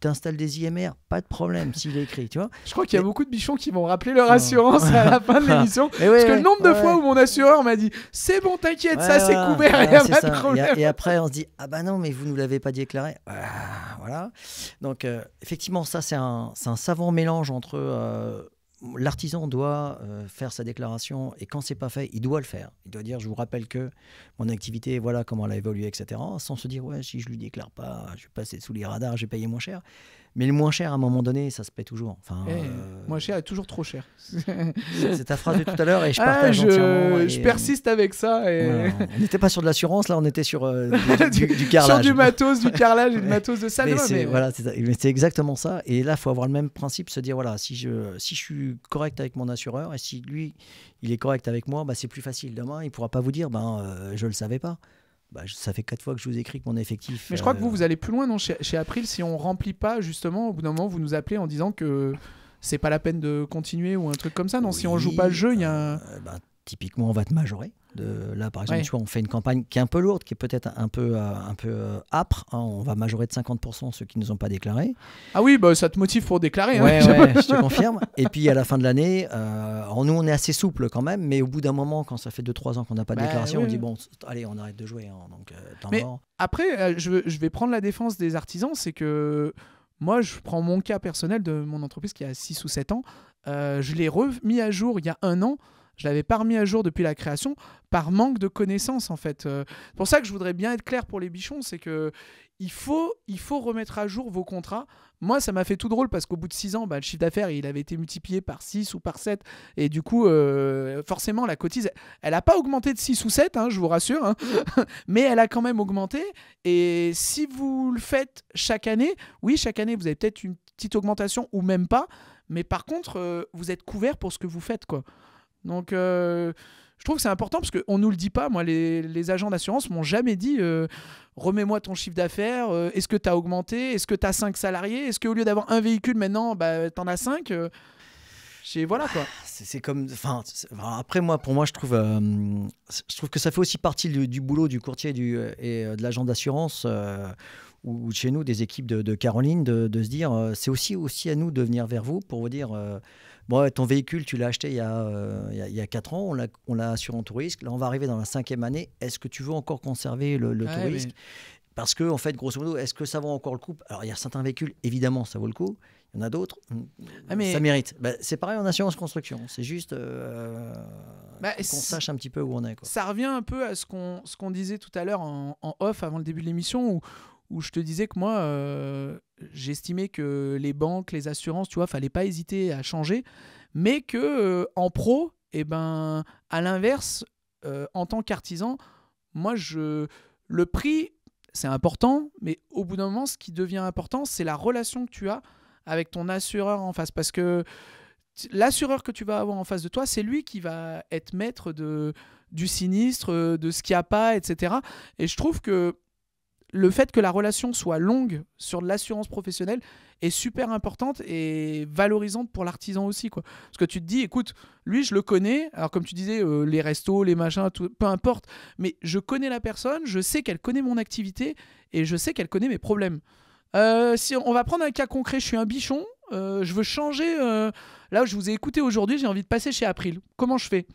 t'installes des IMR, pas de problème s'il est écrit, tu vois. Je crois qu'il y a beaucoup de bichons qui vont rappeler leur assurance à la fin de l'émission. Parce que le nombre de fois où mon assureur m'a dit c'est bon, t'inquiète, ça c'est couvert, il n'y a pas de problème. Et après, on se dit ah bah non, mais vous ne nous l'avez pas déclaré. Voilà. Donc, effectivement, ça, c'est un savant mélange entre. L'artisan doit faire sa déclaration et quand c'est pas fait, il doit le faire. Il doit dire je vous rappelle que mon activité, voilà comment elle a évolué, etc. Sans se dire ouais, si je lui déclare pas, je vais passer sous les radars, je vais payer moins cher. Mais le moins cher, à un moment donné, ça se paie toujours. Enfin, moins cher est toujours trop cher. C'est ta phrase de tout à l'heure et je partage entièrement. Je persiste avec ça. Et... Voilà, on n'était pas sur de l'assurance, là on était sur du carrelage. Sur du matos, du carrelage et du matos de salle. Voilà, c'est exactement ça. Et là, il faut avoir le même principe, se dire voilà, si je suis correct avec mon assureur et si lui, il est correct avec moi, c'est plus facile. Demain, il ne pourra pas vous dire je ne le savais pas. Ça fait 4 fois que je vous écris que mon effectif... Mais je crois que vous allez plus loin, non, chez April, si on remplit pas, justement, au bout d'un moment, vous nous appelez en disant que c'est pas la peine de continuer ou un truc comme ça, non? Si on joue pas le jeu, il y a... typiquement, on va te majorer. Là, par exemple, tu vois, on fait une campagne qui est un peu lourde, qui est peut-être un peu âpre. Hein. On va majorer de 50% ceux qui ne nous ont pas déclarés. Ah oui, ça te motive pour déclarer. Ouais, je te confirme. Et puis, à la fin de l'année, nous, on est assez souple quand même, mais au bout d'un moment, quand ça fait 2-3 ans qu'on n'a pas de déclaration, on dit, bon, allez, on arrête de jouer. Hein. Donc, après, je vais prendre la défense des artisans, c'est que moi, je prends mon cas personnel de mon entreprise qui a 6 ou 7 ans. Je l'ai remis à jour il y a 1 an. Je ne l'avais pas remis à jour depuis la création par manque de connaissances, en fait. C'est pour ça que je voudrais bien être clair pour les bichons, c'est que il faut remettre à jour vos contrats. Moi, ça m'a fait tout drôle parce qu'au bout de 6 ans, le chiffre d'affaires, il avait été multiplié par 6 ou par 7. Et du coup, forcément, la cotise, elle n'a pas augmenté de 6 ou 7, je vous rassure. Hein. Mais elle a quand même augmenté. Et si vous le faites chaque année, oui, chaque année, vous avez peut-être une petite augmentation ou même pas. Mais par contre, vous êtes couvert pour ce que vous faites, quoi. Donc, je trouve que c'est important parce qu'on ne nous le dit pas. Moi, les agents d'assurance m'ont jamais dit remets-moi ton chiffre d'affaires, est-ce que tu as augmenté, est-ce que tu as 5 salariés, est-ce qu'au lieu d'avoir un véhicule maintenant, tu en as 5 voilà quoi. C'est comme. Après, pour moi, je trouve que ça fait aussi partie du boulot du courtier et de l'agent d'assurance. Ou chez nous, des équipes de Caroline, de se dire, c'est aussi à nous de venir vers vous pour vous dire, ton véhicule, tu l'as acheté il y a 4 ans, on l'a assuré en tout risque, là on va arriver dans la 5e année, est-ce que tu veux encore conserver le tout risque ? Parce que, en fait, grosso modo, est-ce que ça vaut encore le coup ? Alors, il y a certains véhicules, évidemment, ça vaut le coup. Il y en a d'autres, ça mérite. C'est pareil en assurance construction. C'est juste qu'on sache un petit peu où on est, quoi. Ça revient un peu à ce qu'on disait tout à l'heure en off, avant le début de l'émission, où je te disais que moi, j'estimais que les banques, les assurances, tu vois, fallait pas hésiter à changer, mais que en pro, à l'inverse, en tant qu'artisan, moi, le prix, c'est important, mais au bout d'un moment, ce qui devient important, c'est la relation que tu as avec ton assureur en face, parce que l'assureur que tu vas avoir en face de toi, c'est lui qui va être maître du sinistre, de ce qu'il n'y a pas, etc. Et je trouve que le fait que la relation soit longue sur l'assurance professionnelle est super importante et valorisante pour l'artisan aussi, quoi. Parce que tu te dis, écoute, lui, je le connais. Alors, comme tu disais, les restos, les machins, tout, peu importe. Mais je connais la personne, je sais qu'elle connaît mon activité et je sais qu'elle connaît mes problèmes. Si on va prendre un cas concret, je suis un bichon, je veux changer. Là, je vous ai écouté aujourd'hui, j'ai envie de passer chez April. Comment je fais ?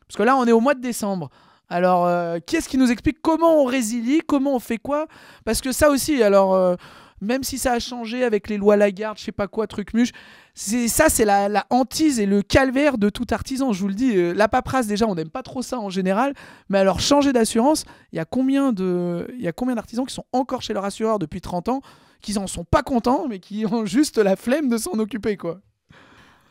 Parce que là, on est au mois de décembre. Alors, qui est-ce qui nous explique comment on résilie, comment on fait quoi ? Parce que ça aussi, alors, même si ça a changé avec les lois Lagarde, je sais pas quoi, truc muche, c'est la hantise et le calvaire de tout artisan, je vous le dis. La paperasse, déjà, on n'aime pas trop ça en général, mais alors changer d'assurance, il y a combien d'artisans qui sont encore chez leur assureur depuis 30 ans, qui n'en sont pas contents, mais qui ont juste la flemme de s'en occuper, quoi.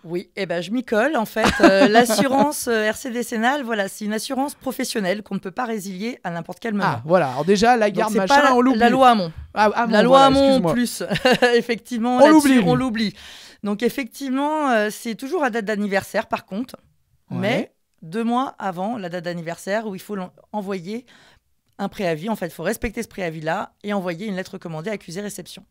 Oui, je m'y colle en fait. L'assurance RC décennale, voilà, c'est une assurance professionnelle qu'on ne peut pas résilier à n'importe quel moment. Ah, voilà. Alors déjà, la garde, donc, machin, on l'oublie. La loi Hamon. La loi Hamon plus, effectivement, on l'oublie. Donc effectivement, c'est toujours à date d'anniversaire par contre, mais 2 mois avant la date d'anniversaire où il faut envoyer un préavis. En fait, il faut respecter ce préavis-là et envoyer une lettre commandée accusé réception.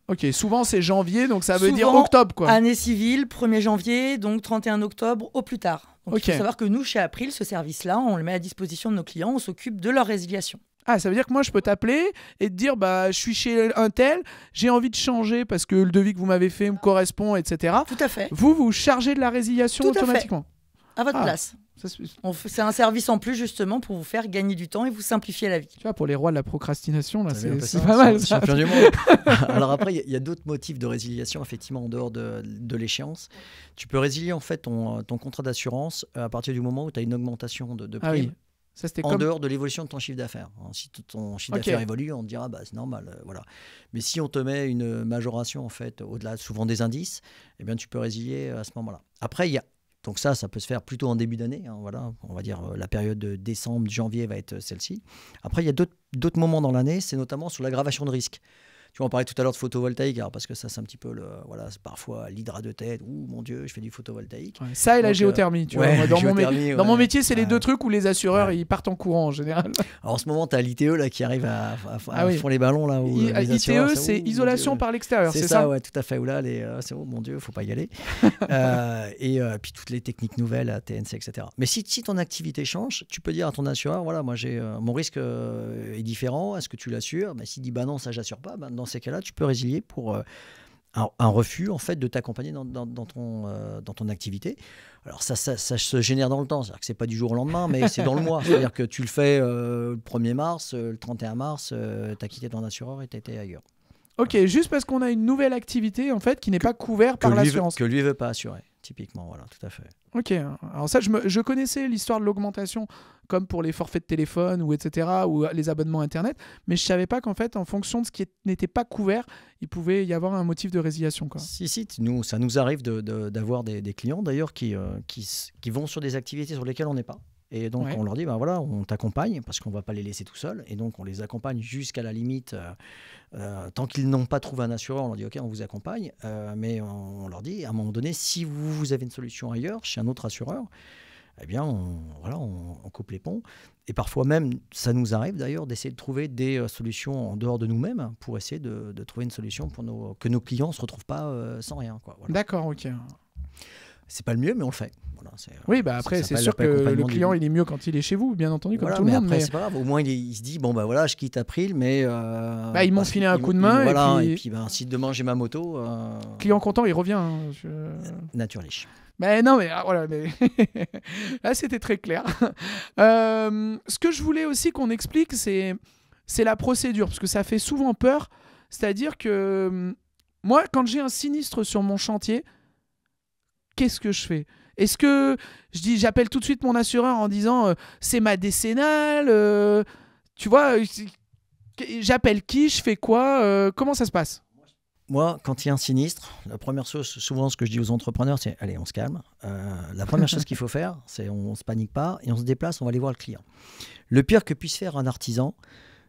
Ok, souvent c'est janvier, donc ça veut dire octobre, quoi. Année civile, 1er janvier, donc 31 octobre au plus tard. Donc il faut savoir que nous, chez April, ce service-là, on le met à disposition de nos clients, on s'occupe de leur résiliation. Ah, ça veut dire que moi, je peux t'appeler et te dire, je suis chez un tel, j'ai envie de changer parce que le devis que vous m'avez fait me correspond, etc. Tout à fait. Vous chargez de la résiliation automatiquement. À votre place. C'est un service en plus justement pour vous faire gagner du temps et vous simplifier la vie. Tu vois, pour les rois de la procrastination, là, c'est pas mal. Ça. Champion du monde. Alors après, il y a d'autres motifs de résiliation effectivement en dehors de l'échéance. Tu peux résilier en fait ton contrat d'assurance à partir du moment où tu as une augmentation de prime. Oui. Ça, dehors de l'évolution de ton chiffre d'affaires. Si ton chiffre d'affaires évolue, on te dira c'est normal, voilà. Mais si on te met une majoration en fait au-delà souvent des indices, eh bien tu peux résilier à ce moment-là. Après donc ça peut se faire plutôt en début d'année. Voilà, on va dire la période de décembre, janvier va être celle-ci. Après, il y a d'autres moments dans l'année, c'est notamment sur l'aggravation de risque. Tu vois, on parlait tout à l'heure de photovoltaïque, alors parce que ça, c'est un petit peu voilà, c'est parfois l'hydra de tête. Ouh, mon Dieu, je fais du photovoltaïque. Ouais, ça et la Donc, géothermie. Tu ouais, vois, géothermie, dans mon ouais. métier, c'est les Ouais. deux trucs où les assureurs ils partent en courant en général. Alors, en ce moment, tu as l'ITE là, qui arrive à Ah oui. font les ballons. Là, où, les assureurs, ITE, c'est ouh, mon isolation Dieu. par l'extérieur, c'est C'est ça? ça, ouais, tout à fait. Où là, c'est oh mon Dieu, faut pas y aller. Puis toutes les techniques nouvelles, TNC, etc. Mais si ton activité change, tu peux dire à ton assureur, voilà, moi mon risque est différent. Est-ce que tu l'assures? S'il dit bah non, ça j'assure pas. Dans ces cas-là, tu peux résilier pour un refus en fait de t'accompagner dans ton activité. Alors ça se génère dans le temps, c'est-à-dire que c'est pas du jour au lendemain, mais c'est dans le mois. C'est-à-dire que tu le fais le 1er mars, le 31 mars, tu as quitté ton assureur et tu étais ailleurs. Ok, juste parce qu'on a une nouvelle activité en fait qui n'est pas couverte par l'assurance. Que lui veut pas assurer, typiquement, voilà, tout à fait. Ok, alors ça, je connaissais l'histoire de l'augmentation, comme pour les forfaits de téléphone ou etc., ou les abonnements Internet, mais je savais pas qu'en fait, en fonction de ce qui n'était pas couvert, il pouvait y avoir un motif de résiliation, quoi. Si, ça nous arrive d'avoir des clients d'ailleurs qui vont sur des activités sur lesquelles on n'est pas. Et donc, on leur dit, ben voilà, on t'accompagne parce qu'on ne va pas les laisser tout seuls. Et donc, on les accompagne jusqu'à la limite. Tant qu'ils n'ont pas trouvé un assureur, on leur dit, OK, on vous accompagne. Mais on leur dit, à un moment donné, si vous avez une solution ailleurs, chez un autre assureur, eh bien, on coupe les ponts. Et parfois même, ça nous arrive d'ailleurs d'essayer de trouver des solutions en dehors de nous-mêmes pour essayer de trouver une solution pour que nos clients ne se retrouvent pas sans rien, quoi. Voilà. D'accord, ok. C'est pas le mieux, mais on le fait. Voilà, oui, bah après, c'est sûr que le client, il est mieux quand il est chez vous, bien entendu, comme tout le monde. Après, c'est pas grave. Au moins, il se dit, bon, bah voilà, je quitte April, mais... ils m'ont filé un coup de main. Et puis si demain, j'ai ma moto... Client content, il revient. Naturlich. Mais non, mais voilà. Mais là, c'était très clair. Ce que je voulais aussi qu'on explique, c'est la procédure, parce que ça fait souvent peur. C'est-à-dire que moi, quand j'ai un sinistre sur mon chantier, qu'est-ce que je fais? Est-ce que j'appelle tout de suite mon assureur en disant c'est ma décennale, tu vois, j'appelle qui, je fais quoi, comment ça se passe? Moi, quand il y a un sinistre, la première chose, souvent ce que je dis aux entrepreneurs, c'est allez, on se calme. La première chose qu'il faut faire, c'est on ne se panique pas et on se déplace, on va aller voir le client. Le pire que puisse faire un artisan,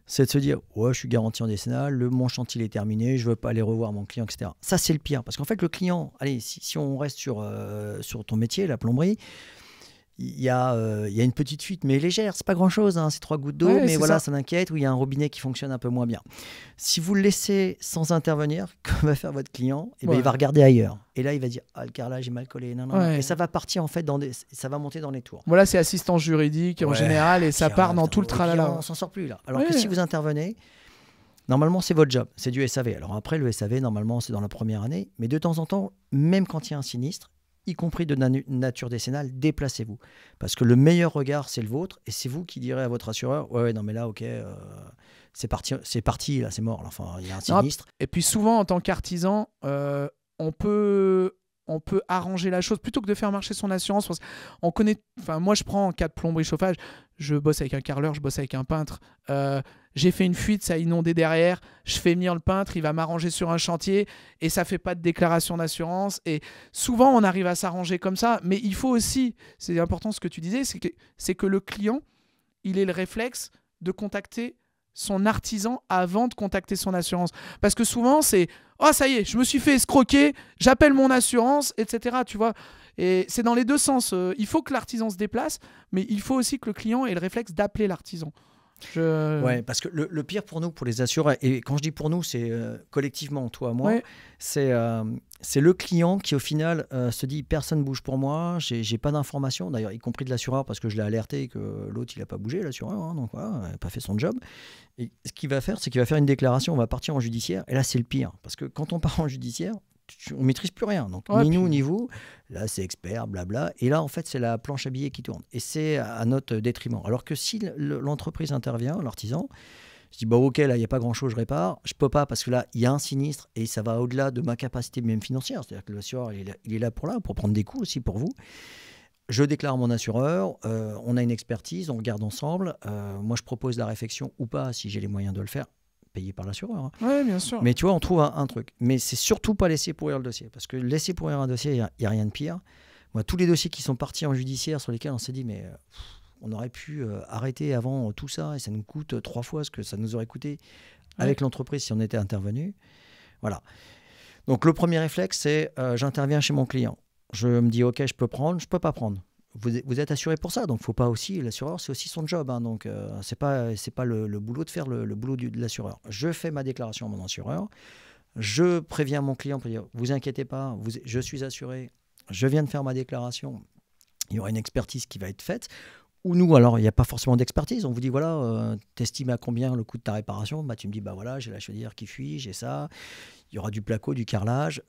c'est de se dire ouais, je suis garanti en décennale, mon chantier est terminé, je ne veux pas aller revoir mon client, etc. Ça, c'est le pire. Parce qu'en fait, le client, allez, si on reste sur ton métier, la plomberie, il y a une petite fuite, mais légère, c'est pas grand-chose, hein, c'est 3 gouttes d'eau, mais voilà, ça l'inquiète, ou il y a un robinet qui fonctionne un peu moins bien. Si vous le laissez sans intervenir, que va faire votre client? Il va regarder ailleurs. Et là, il va dire ah, le carrelage est mal collé. Non. Et ça va partir, en fait, ça va monter dans les tours. Voilà, c'est assistance juridique en général, et ça part dans tout le tralala. On s'en sort plus, là. Alors que si vous intervenez, normalement, c'est votre job, c'est du SAV. Alors après, le SAV, normalement, c'est dans la première année, mais de temps en temps, même quand il y a un sinistre, y compris de nature décennale, déplacez-vous. Parce que le meilleur regard, c'est le vôtre, et c'est vous qui direz à votre assureur, ouais, non mais là, ok, c'est parti, là, c'est mort, là. Enfin, il y a un sinistre. Et puis souvent, en tant qu'artisan, on peut arranger la chose plutôt que de faire marcher son assurance. On connaît, moi, je prends en cas de plomberie chauffage, je bosse avec un carreleur, je bosse avec un peintre. J'ai fait une fuite, ça a inondé derrière. Je fais venir le peintre, il va m'arranger sur un chantier et ça fait pas de déclaration d'assurance. Et souvent, on arrive à s'arranger comme ça. Mais il faut aussi, c'est important ce que tu disais, c'est que le client, il ait le réflexe de contacter son artisan avant de contacter son assurance. Parce que souvent, c'est « Oh, ça y est, je me suis fait escroquer, j'appelle mon assurance, etc. » Tu vois. Et c'est dans les deux sens. Il faut que l'artisan se déplace, mais il faut aussi que le client ait le réflexe d'appeler l'artisan. Ouais, parce que le pire pour nous, pour les assureurs, et quand je dis pour nous, c'est collectivement, toi, moi, c'est le client qui au final se dit personne ne bouge pour moi, j'ai pas d'informations, d'ailleurs y compris de l'assureur parce que je l'ai alerté que l'autre il a pas bougé, l'assureur, hein, donc voilà, il n'a pas fait son job. Et ce qu'il va faire, c'est qu'il va faire une déclaration, on va partir en judiciaire, et là c'est le pire, parce que quand on part en judiciaire, on maîtrise plus rien, donc ni nous ni vous, là c'est expert, blabla, et là en fait c'est la planche à billets qui tourne, et c'est à notre détriment. Alors que si l'entreprise intervient, l'artisan, je dis bah ok, là il n'y a pas grand chose, je répare, je peux pas parce que là il y a un sinistre et ça va au-delà de ma capacité même financière, c'est-à-dire que l'assureur il est là pour prendre des coups aussi pour vous. Je déclare mon assureur, on a une expertise, on regarde ensemble, moi je propose la réfection ou pas si j'ai les moyens de le faire, payé par l'assureur. Hein. Oui, bien sûr. Mais tu vois, on trouve un truc. Mais c'est surtout pas laisser pourrir le dossier. Parce que laisser pourrir un dossier, il n'y a rien de pire. Moi, tous les dossiers qui sont partis en judiciaire sur lesquels on s'est dit, mais on aurait pu arrêter avant tout ça et ça nous coûte 3 fois ce que ça nous aurait coûté avec l'entreprise si on était intervenu. Voilà. Donc le premier réflexe, c'est j'interviens chez mon client. Je me dis, OK, je peux prendre, je ne peux pas prendre. Vous êtes assuré pour ça, donc faut pas aussi, l'assureur, c'est aussi son job. Hein, donc c'est pas le boulot de faire le boulot de l'assureur. Je fais ma déclaration à mon assureur. Je préviens mon client pour dire, vous inquiétez pas, je suis assuré. Je viens de faire ma déclaration. Il y aura une expertise qui va être faite. Ou nous, alors, il n'y a pas forcément d'expertise. On vous dit, voilà, t'estimes à combien le coût de ta réparation? Tu me dis, bah voilà, j'ai la chaudière qui fuit, j'ai ça. Il y aura du placo, du carrelage.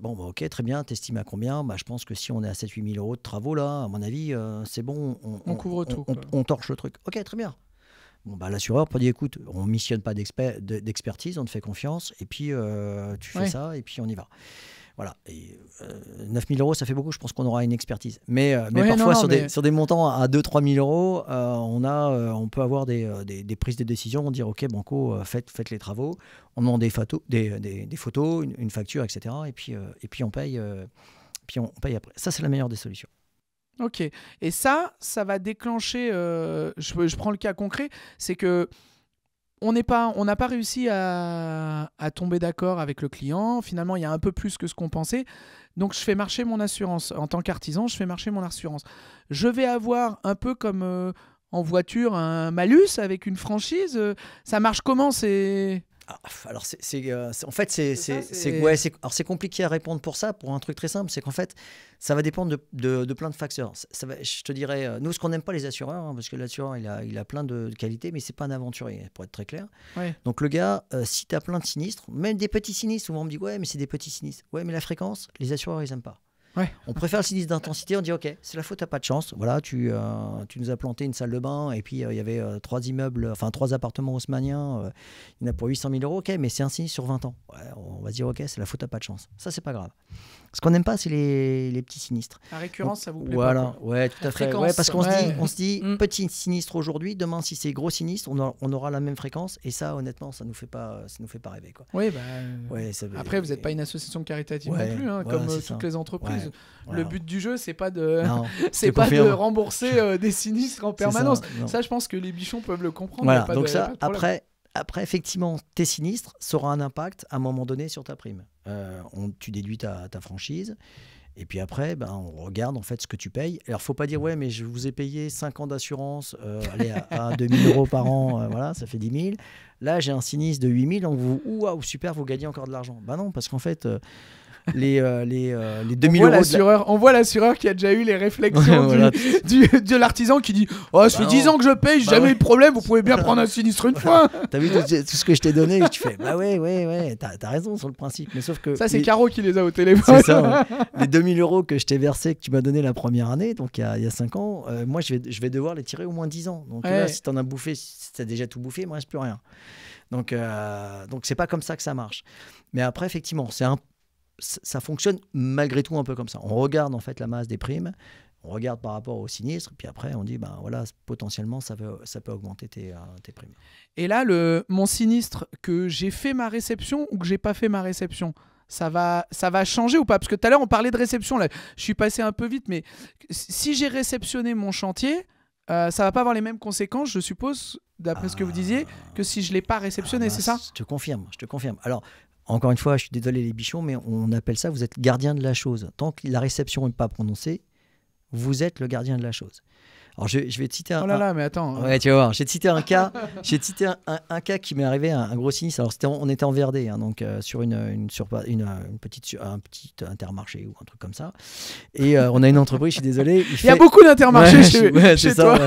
OK, très bien, t'estimes à combien? Je pense que si on est à 7-8 000 € de travaux, là, à mon avis, c'est bon. On couvre tout. On torche le truc. OK, très bien. L'assureur peut dire, écoute, on ne missionne pas d'expertise, on te fait confiance, et puis tu fais ça, et puis on y va. Voilà. Et 9 000 €, ça fait beaucoup. Je pense qu'on aura une expertise. Mais parfois, sur des montants à 2-3 000 €, on peut avoir des prises de décision. On dit, OK, Banco, faites les travaux. On demande des photos, une facture, etc. Et puis on paye après. Ça, c'est la meilleure des solutions. OK. Et ça va déclencher... je prends le cas concret. C'est que on n'a pas réussi à tomber d'accord avec le client. Finalement, il y a un peu plus que ce qu'on pensait. Donc, je fais marcher mon assurance. En tant qu'artisan, je fais marcher mon assurance. Je vais avoir un peu comme en voiture un malus avec une franchise. Ça marche comment? Alors, en fait, c'est compliqué à répondre pour ça, pour un truc très simple. C'est qu'en fait, ça va dépendre de plein de facteurs. Je te dirais, nous, ce qu'on n'aime pas les assureurs, hein, parce que l'assureur, il a plein de qualités, mais c'est pas un aventurier, pour être très clair. Ouais. Donc, le gars, si tu as plein de sinistres, même des petits sinistres, souvent on me dit, ouais, mais c'est des petits sinistres. Ouais, mais la fréquence, les assureurs, ils n'aiment pas. Ouais. On préfère le sinistre d'intensité, on dit OK, c'est la faute, t'as pas de chance. Voilà, tu nous as planté une salle de bain et puis il y avait 3 appartements haussmanniens, il y en a pour 800 000 €, OK, mais c'est un sinistre sur 20 ans. Ouais, on va se dire OK, c'est la faute, t'as pas de chance. Ça, c'est pas grave. Ce qu'on n'aime pas, c'est les petits sinistres. La récurrence, donc, ça vous plaît voilà, pas? Ouais, tout à fait. Ouais, parce qu'on se dit petit sinistre aujourd'hui, demain, si c'est gros sinistre, on aura la même fréquence. Et ça, honnêtement, ça nous fait pas rêver, quoi. Oui, après, vous n'êtes pas une association caritative non plus, hein, comme toutes les entreprises. Ouais. Le but du jeu, c'est pas de rembourser des sinistres en permanence. Ça, je pense que les bichons peuvent le comprendre. Voilà. Donc ça, après, effectivement, tes sinistres, ça aura un impact à un moment donné sur ta prime. Tu déduis ta franchise. Et puis après, on regarde en fait ce que tu payes. Alors, faut pas dire, ouais, mais je vous ai payé 5 ans d'assurance à 2 000 € par an, voilà, ça fait 10 000. Là, j'ai un sinistre de 8 000, donc waouh, super, vous gagnez encore de l'argent. Non, parce qu'en fait... les 2000 €. On voit l'assureur qui a déjà eu les réflexions de l'artisan qui dit ça fait 10 ans que je paye, j'ai jamais eu de problème, vous pouvez bien prendre un sinistre une fois. T'as vu tout ce que je t'ai donné? Tu fais ouais, t'as raison sur le principe. Mais sauf que ça, c'est Caro qui les a au téléphone. C'est ça, ouais. Les 2 000 € que je t'ai versés, que tu m'as donné la première année, donc il y a 5 ans, moi je vais devoir les tirer au moins 10 ans. Donc là, si t'en as bouffé, si t'as déjà tout bouffé, il me reste plus rien. Donc c'est pas comme ça que ça marche. Mais après, effectivement, ça fonctionne malgré tout un peu comme ça. On regarde en fait la masse des primes, on regarde par rapport au sinistre, puis après on dit voilà, potentiellement ça peut augmenter tes primes. Et là, mon sinistre, que j'ai fait ma réception ou que j'ai pas fait ma réception, ça va changer ou pas? Parce que tout à l'heure on parlait de réception, là je suis passé un peu vite, mais si j'ai réceptionné mon chantier, ça va pas avoir les mêmes conséquences, je suppose, d'après ce que vous disiez, que si je l'ai pas réceptionné, c'est ça? Je te confirme. Alors, encore une fois, je suis désolé les bichons, mais on appelle ça, vous êtes gardien de la chose. Tant que la réception n'est pas prononcée, vous êtes le gardien de la chose. Alors je vais te citer mais attends. Ouais, tu vas voir. J'ai cité un cas. un cas qui m'est arrivé, un gros sinistre. Alors on était en VRD, hein, donc sur un petit Intermarché ou un truc comme ça. Et on a une entreprise. Je suis désolé. Il y a beaucoup d'Intermarchés chez toi.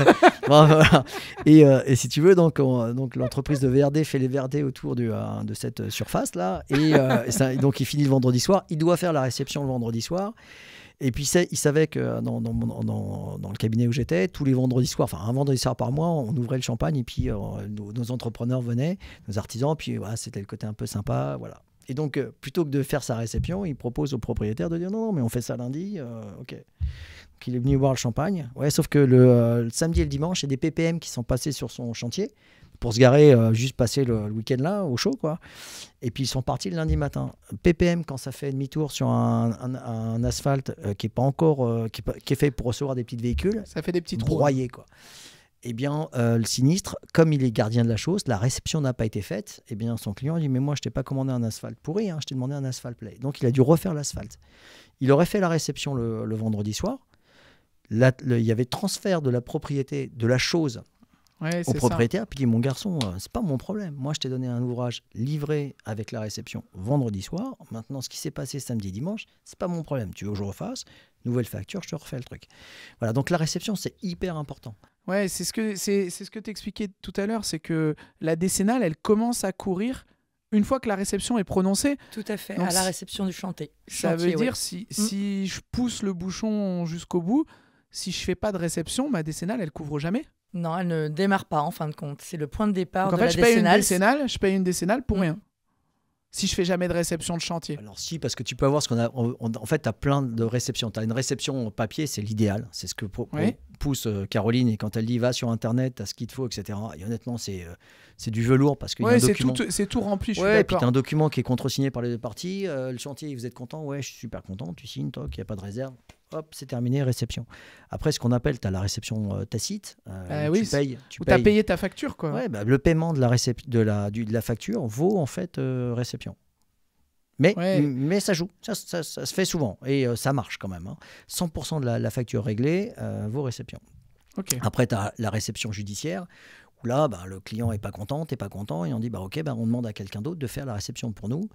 Voilà. Et si tu veux, donc l'entreprise de VRD fait les VRD autour de cette surface là. Donc il finit le vendredi soir. Il doit faire la réception le vendredi soir. Et puis il savait que dans le cabinet où j'étais, tous les vendredis soirs, enfin un vendredi soir par mois, on ouvrait le champagne et puis nos entrepreneurs venaient, nos artisans, puis voilà, c'était le côté un peu sympa, voilà. Et donc plutôt que de faire sa réception, il propose au propriétaire de dire non, mais on fait ça lundi, ok. Donc il est venu boire le champagne, ouais, sauf que le samedi et le dimanche, il y a des PPM qui sont passés sur son chantier pour se garer, juste passer le week-end là, au chaud, quoi. Et puis ils sont partis le lundi matin. PPM, quand ça fait demi-tour sur un asphalte qui est pas encore, qui est fait pour recevoir des petits véhicules, ça fait des petits trous, broyés, quoi. eh bien, le sinistre, comme il est gardien de la chose, la réception n'a pas été faite, eh bien, son client dit « Mais moi, je t'ai pas commandé un asphalte pourri, hein, je t'ai demandé un asphalte play. » Donc, il a dû refaire l'asphalte. Il aurait fait la réception le vendredi soir. Il y avait transfert de la propriété de la chose au propriétaire. Puis il dit « Mon garçon, c'est pas mon problème. Moi, je t'ai donné un ouvrage livré avec la réception vendredi soir. Maintenant, ce qui s'est passé samedi et dimanche, c'est pas mon problème. Tu veux que je refasse ? Nouvelle facture, je te refais le truc. » Voilà, donc la réception, c'est hyper important. Ouais, c'est ce que tu expliquais tout à l'heure, c'est que la décennale, elle commence à courir une fois que la réception est prononcée. Tout à fait, donc, à la réception du chantier. Ça veut dire si je pousse le bouchon jusqu'au bout, si je fais pas de réception, ma décennale, elle couvre jamais. Non, elle ne démarre pas en fin de compte. C'est le point de départ donc, de en fait, je paye une décennale pour rien. Si je fais jamais de réception de chantier. Alors si, parce que tu peux avoir ce qu'on a... En fait, tu as plein de réceptions. Tu as une réception papier, c'est l'idéal. C'est ce que pousse Caroline. Et quand elle dit « va sur Internet, tu as ce qu'il te faut, etc. » Et honnêtement, c'est du velours parce qu'il y a un document... c'est tout rempli, je suis d'accord. Et puis tu as un document qui est contresigné par les deux parties. Le chantier, vous êtes content ? Ouais, je suis super content. Tu signes, toc, il n'y a pas de réserve. Hop, c'est terminé, réception. Après, ce qu'on appelle, tu as la réception tacite. Oui, tu payes. Tu as payé ta facture, quoi. Ouais, le paiement de la facture vaut en fait réception. Mais ça joue, ça se fait souvent et ça marche quand même. 100% de la facture réglée vaut réception. Okay. Après, tu as la réception judiciaire où là, le client n'est pas content, tu n'es pas content et on dit on demande à quelqu'un d'autre de faire la réception pour nous.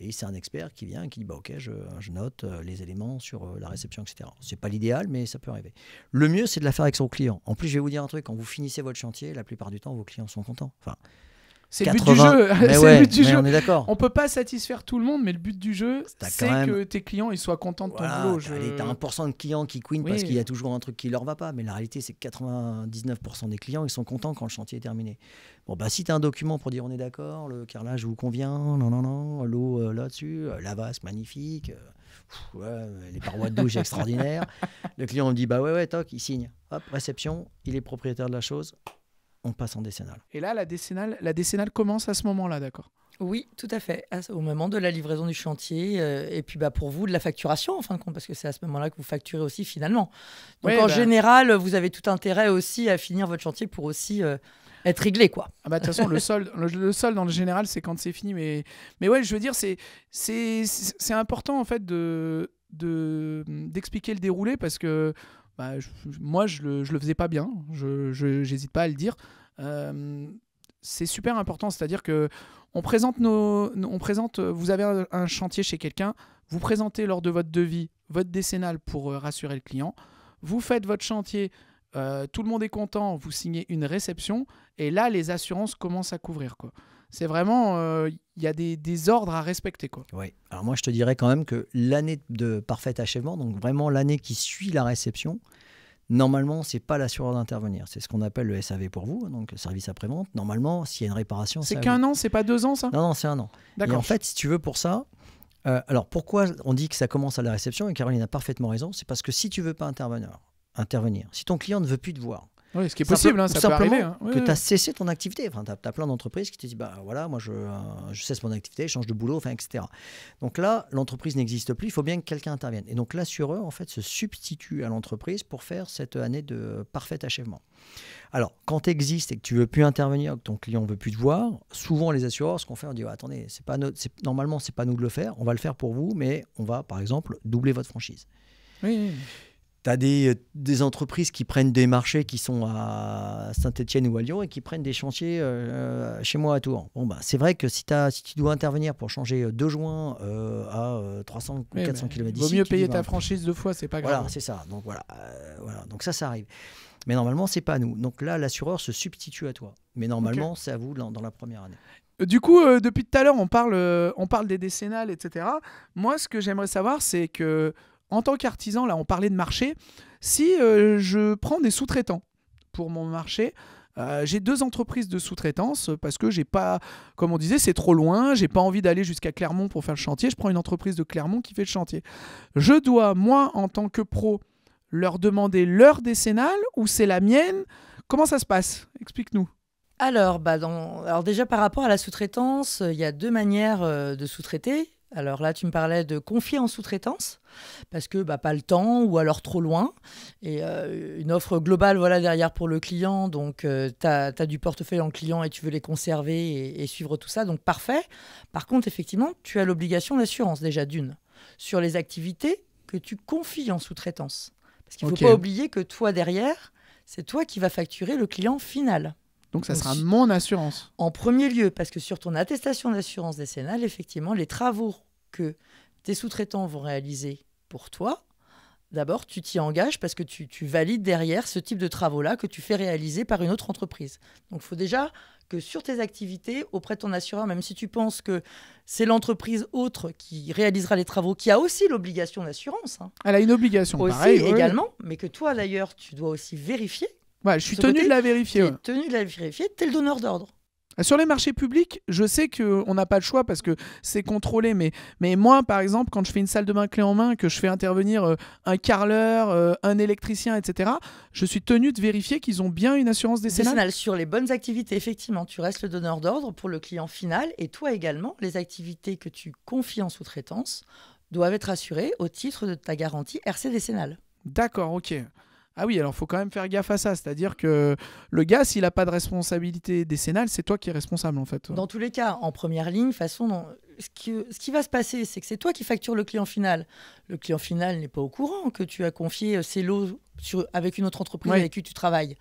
Et c'est un expert qui vient et qui dit ok, je note les éléments sur la réception, etc. C'est pas l'idéal, mais ça peut arriver. Le mieux, c'est de la faire avec son client. En plus, je vais vous dire un truc, quand vous finissez votre chantier, la plupart du temps, vos clients sont contents. Enfin, c'est 80... le but du jeu. C'est le but du jeu. On est d'accord. On peut pas satisfaire tout le monde, mais le but du jeu, c'est que tes clients ils soient contents de ton boulot. T'as 1% de clients qui queenent parce qu'il y a toujours un truc qui leur va pas. Mais la réalité, c'est que 99% des clients, ils sont contents quand le chantier est terminé. Bon, si tu as un document pour dire on est d'accord, le carrelage vous convient, non, l'eau là-dessus, la vasque magnifique, les parois de douche extraordinaires. Le client me dit ouais, toc, il signe. Hop, réception, il est propriétaire de la chose. On passe en décennale. Et là, la décennale commence à ce moment-là, d'accord ? Oui, tout à fait. Au moment de la livraison du chantier et puis pour vous, de la facturation, en fin de compte, parce que c'est à ce moment-là que vous facturez aussi finalement. Donc en général, vous avez tout intérêt aussi à finir votre chantier pour aussi être réglé, quoi. De toute façon, le solde, dans le général, c'est quand c'est fini. Mais ouais, je veux dire, c'est important, en fait, d'expliquer le déroulé parce que moi, je le faisais pas bien. J'hésite pas à le dire. C'est super important. C'est-à-dire que on présente vous avez un chantier chez quelqu'un, vous présentez lors de votre devis votre décennale pour rassurer le client. Vous faites votre chantier, tout le monde est content, vous signez une réception et là, les assurances commencent à couvrir, quoi. C'est vraiment, il y a des ordres à respecter, quoi. Oui. Alors moi, je te dirais quand même que l'année de parfait achèvement, donc vraiment l'année qui suit la réception, normalement, c'est pas l'assureur d'intervenir. C'est ce qu'on appelle le SAV pour vous, donc le service après-vente. Normalement, s'il y a une réparation... C'est qu'un an, c'est pas 2 ans, ça ? Non, c'est 1 an. D'accord. Et en fait, si tu veux, pour ça... alors, pourquoi on dit que ça commence à la réception ? Et Caroline a parfaitement raison. C'est parce que si tu veux pas intervenir, si ton client ne veut plus te voir, oui, ce qui est possible, ça peut arriver. Que tu as cessé ton activité. Enfin, tu as plein d'entreprises qui te disent voilà, moi je cesse mon activité, je change de boulot, etc. Donc là, l'entreprise n'existe plus, il faut bien que quelqu'un intervienne. Et donc l'assureur, en fait, se substitue à l'entreprise pour faire cette année de parfait achèvement. Alors, quand tu existes et que tu ne veux plus intervenir, que ton client ne veut plus te voir, souvent les assureurs, ce qu'on fait, on dit attendez, normalement, ce n'est pas nous de le faire, on va le faire pour vous, mais on va, par exemple, doubler votre franchise. Oui. Tu as des entreprises qui prennent des marchés qui sont à Saint-Étienne ou à Lyon et qui prennent des chantiers chez moi à Tours. Bon, c'est vrai que si tu dois intervenir pour changer 2 joints à 300 ou 400 km d'ici... Il vaut mieux payer ta franchise 2 fois, c'est pas grave. Voilà, c'est ça. Donc, voilà. Donc ça arrive. Mais normalement, c'est pas à nous. Donc là, l'assureur se substitue à toi. Mais normalement, c'est à vous dans la première année. Du coup, depuis tout à l'heure, on parle des décennales, etc. Moi, ce que j'aimerais savoir, c'est que en tant qu'artisan, là, on parlait de marché. Si je prends des sous-traitants pour mon marché, j'ai 2 entreprises de sous-traitance parce que j'ai pas, comme on disait, c'est trop loin. J'ai pas envie d'aller jusqu'à Clermont pour faire le chantier. Je prends une entreprise de Clermont qui fait le chantier. Je dois, moi, en tant que pro, leur demander leur décennale ou c'est la mienne ? Comment ça se passe ? Explique-nous. Alors déjà, par rapport à la sous-traitance, il y a 2 manières de sous-traiter. Alors là, tu me parlais de confier en sous-traitance, parce que pas le temps ou alors trop loin. Et une offre globale derrière pour le client. Donc, tu as du portefeuille en client et tu veux les conserver et suivre tout ça. Donc, parfait. Par contre, effectivement, tu as l'obligation d'assurance déjà d'une sur les activités que tu confies en sous-traitance. Parce qu'il ne faut pas oublier que toi, derrière, c'est toi qui vas facturer le client final. Donc, ça sera mon assurance. En premier lieu, parce que sur ton attestation d'assurance décennale, effectivement, les travaux que tes sous-traitants vont réaliser pour toi, d'abord, tu t'y engages parce que tu valides derrière ce type de travaux-là que tu fais réaliser par une autre entreprise. Donc, il faut déjà que sur tes activités, auprès de ton assureur, même si tu penses que c'est l'entreprise autre qui réalisera les travaux, qui a aussi l'obligation d'assurance. Elle a une obligation, aussi, pareil. Également, mais que toi, d'ailleurs, tu dois aussi vérifier. Ouais, je suis tenu de la vérifier. Tu es tenu de la vérifier, tu es le donneur d'ordre. Sur les marchés publics, je sais qu'on n'a pas le choix parce que c'est contrôlé. Mais moi, par exemple, quand je fais une salle de bain clé en main, que je fais intervenir un carreleur, un électricien, etc., je suis tenu de vérifier qu'ils ont bien une assurance décennale. Sur les bonnes activités, effectivement, tu restes le donneur d'ordre pour le client final. Et toi également, les activités que tu confies en sous-traitance doivent être assurées au titre de ta garantie RC décennale. D'accord, ok. Ah oui, alors il faut quand même faire gaffe à ça. C'est-à-dire que le gars, s'il n'a pas de responsabilité décennale, c'est toi qui es responsable en fait. Dans tous les cas, en première ligne, ce qui va se passer, c'est que c'est toi qui factures le client final. Le client final n'est pas au courant que tu as confié ces lots avec une autre entreprise avec qui tu travailles.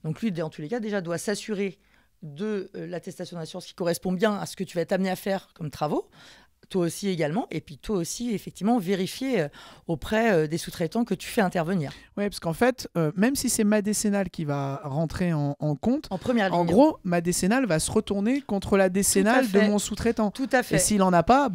Donc lui, dans tous les cas, déjà doit s'assurer de l'attestation d'assurance qui correspond bien à ce que tu vas être amené à faire comme travaux. Toi aussi également, et puis toi aussi, effectivement, vérifier auprès des sous-traitants que tu fais intervenir. Oui, parce qu'en fait, même si c'est ma décennale qui va rentrer en compte, en première ligne, en gros, ma décennale va se retourner contre la décennale de mon sous-traitant. Tout à fait. Et s'il n'en a pas,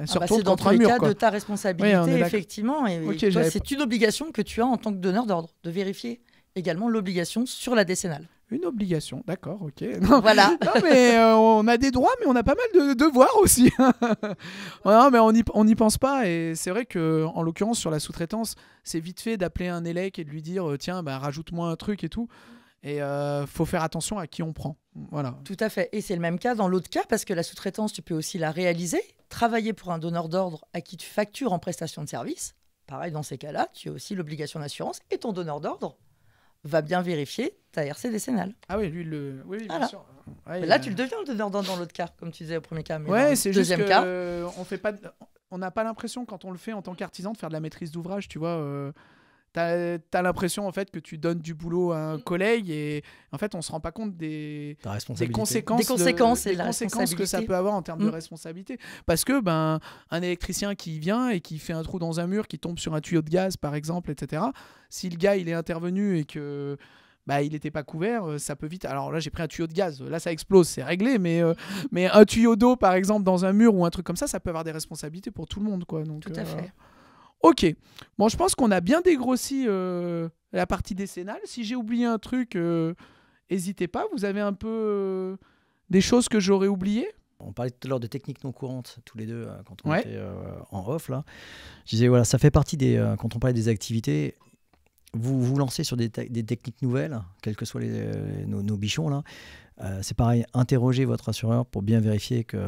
elle se retourne contre un mur. C'est dans tous les cas de ta responsabilité, effectivement. Et toi, c'est une obligation que tu as en tant que donneur d'ordre, de vérifier également l'obligation sur la décennale. Une obligation, d'accord, ok. Voilà. Non, mais on a des droits, mais on a pas mal de devoirs aussi. Non, mais on n'y pense pas. Et c'est vrai qu'en l'occurrence, sur la sous-traitance, c'est vite fait d'appeler un élec et de lui dire tiens, rajoute-moi un truc et tout. Et faut faire attention à qui on prend. Voilà. Tout à fait. Et c'est le même cas dans l'autre cas, parce que la sous-traitance, tu peux aussi la réaliser, travailler pour un donneur d'ordre à qui tu factures en prestation de service. Pareil, dans ces cas-là, tu as aussi l'obligation d'assurance et ton donneur d'ordre va bien vérifier ta RC décennale. Ah oui, lui, oui, bien sûr. Ouais, là, tu le deviens le donneur d'ordre dans l'autre cas, comme tu disais au premier cas. Mais ouais, c'est le deuxième juste cas, on n'a pas l'impression, quand on le fait en tant qu'artisan, de faire de la maîtrise d'ouvrage, tu vois. T'as l'impression en fait que tu donnes du boulot à un collègue et en fait on se rend pas compte des conséquences que ça peut avoir en termes de responsabilité, parce que un électricien qui vient et qui fait un trou dans un mur, qui tombe sur un tuyau de gaz par exemple, etc., si le gars il est intervenu et que il n'était pas couvert, ça peut vite. Alors là, j'ai pris un tuyau de gaz, là ça explose, c'est réglé, mais un tuyau d'eau par exemple dans un mur ou un truc comme ça peut avoir des responsabilités pour tout le monde, quoi. Donc, tout à fait. Ok, bon, je pense qu'on a bien dégrossi la partie décennale. Si j'ai oublié un truc, n'hésitez pas. Vous avez un peu des choses que j'aurais oubliées? On parlait tout à l'heure de techniques non courantes, tous les deux, quand on était en off. Là. Je disais, voilà, ça fait partie quand on parlait des activités, vous vous lancez sur des techniques nouvelles, quels que soient nos bichons, là. C'est pareil, interrogez votre assureur pour bien vérifier que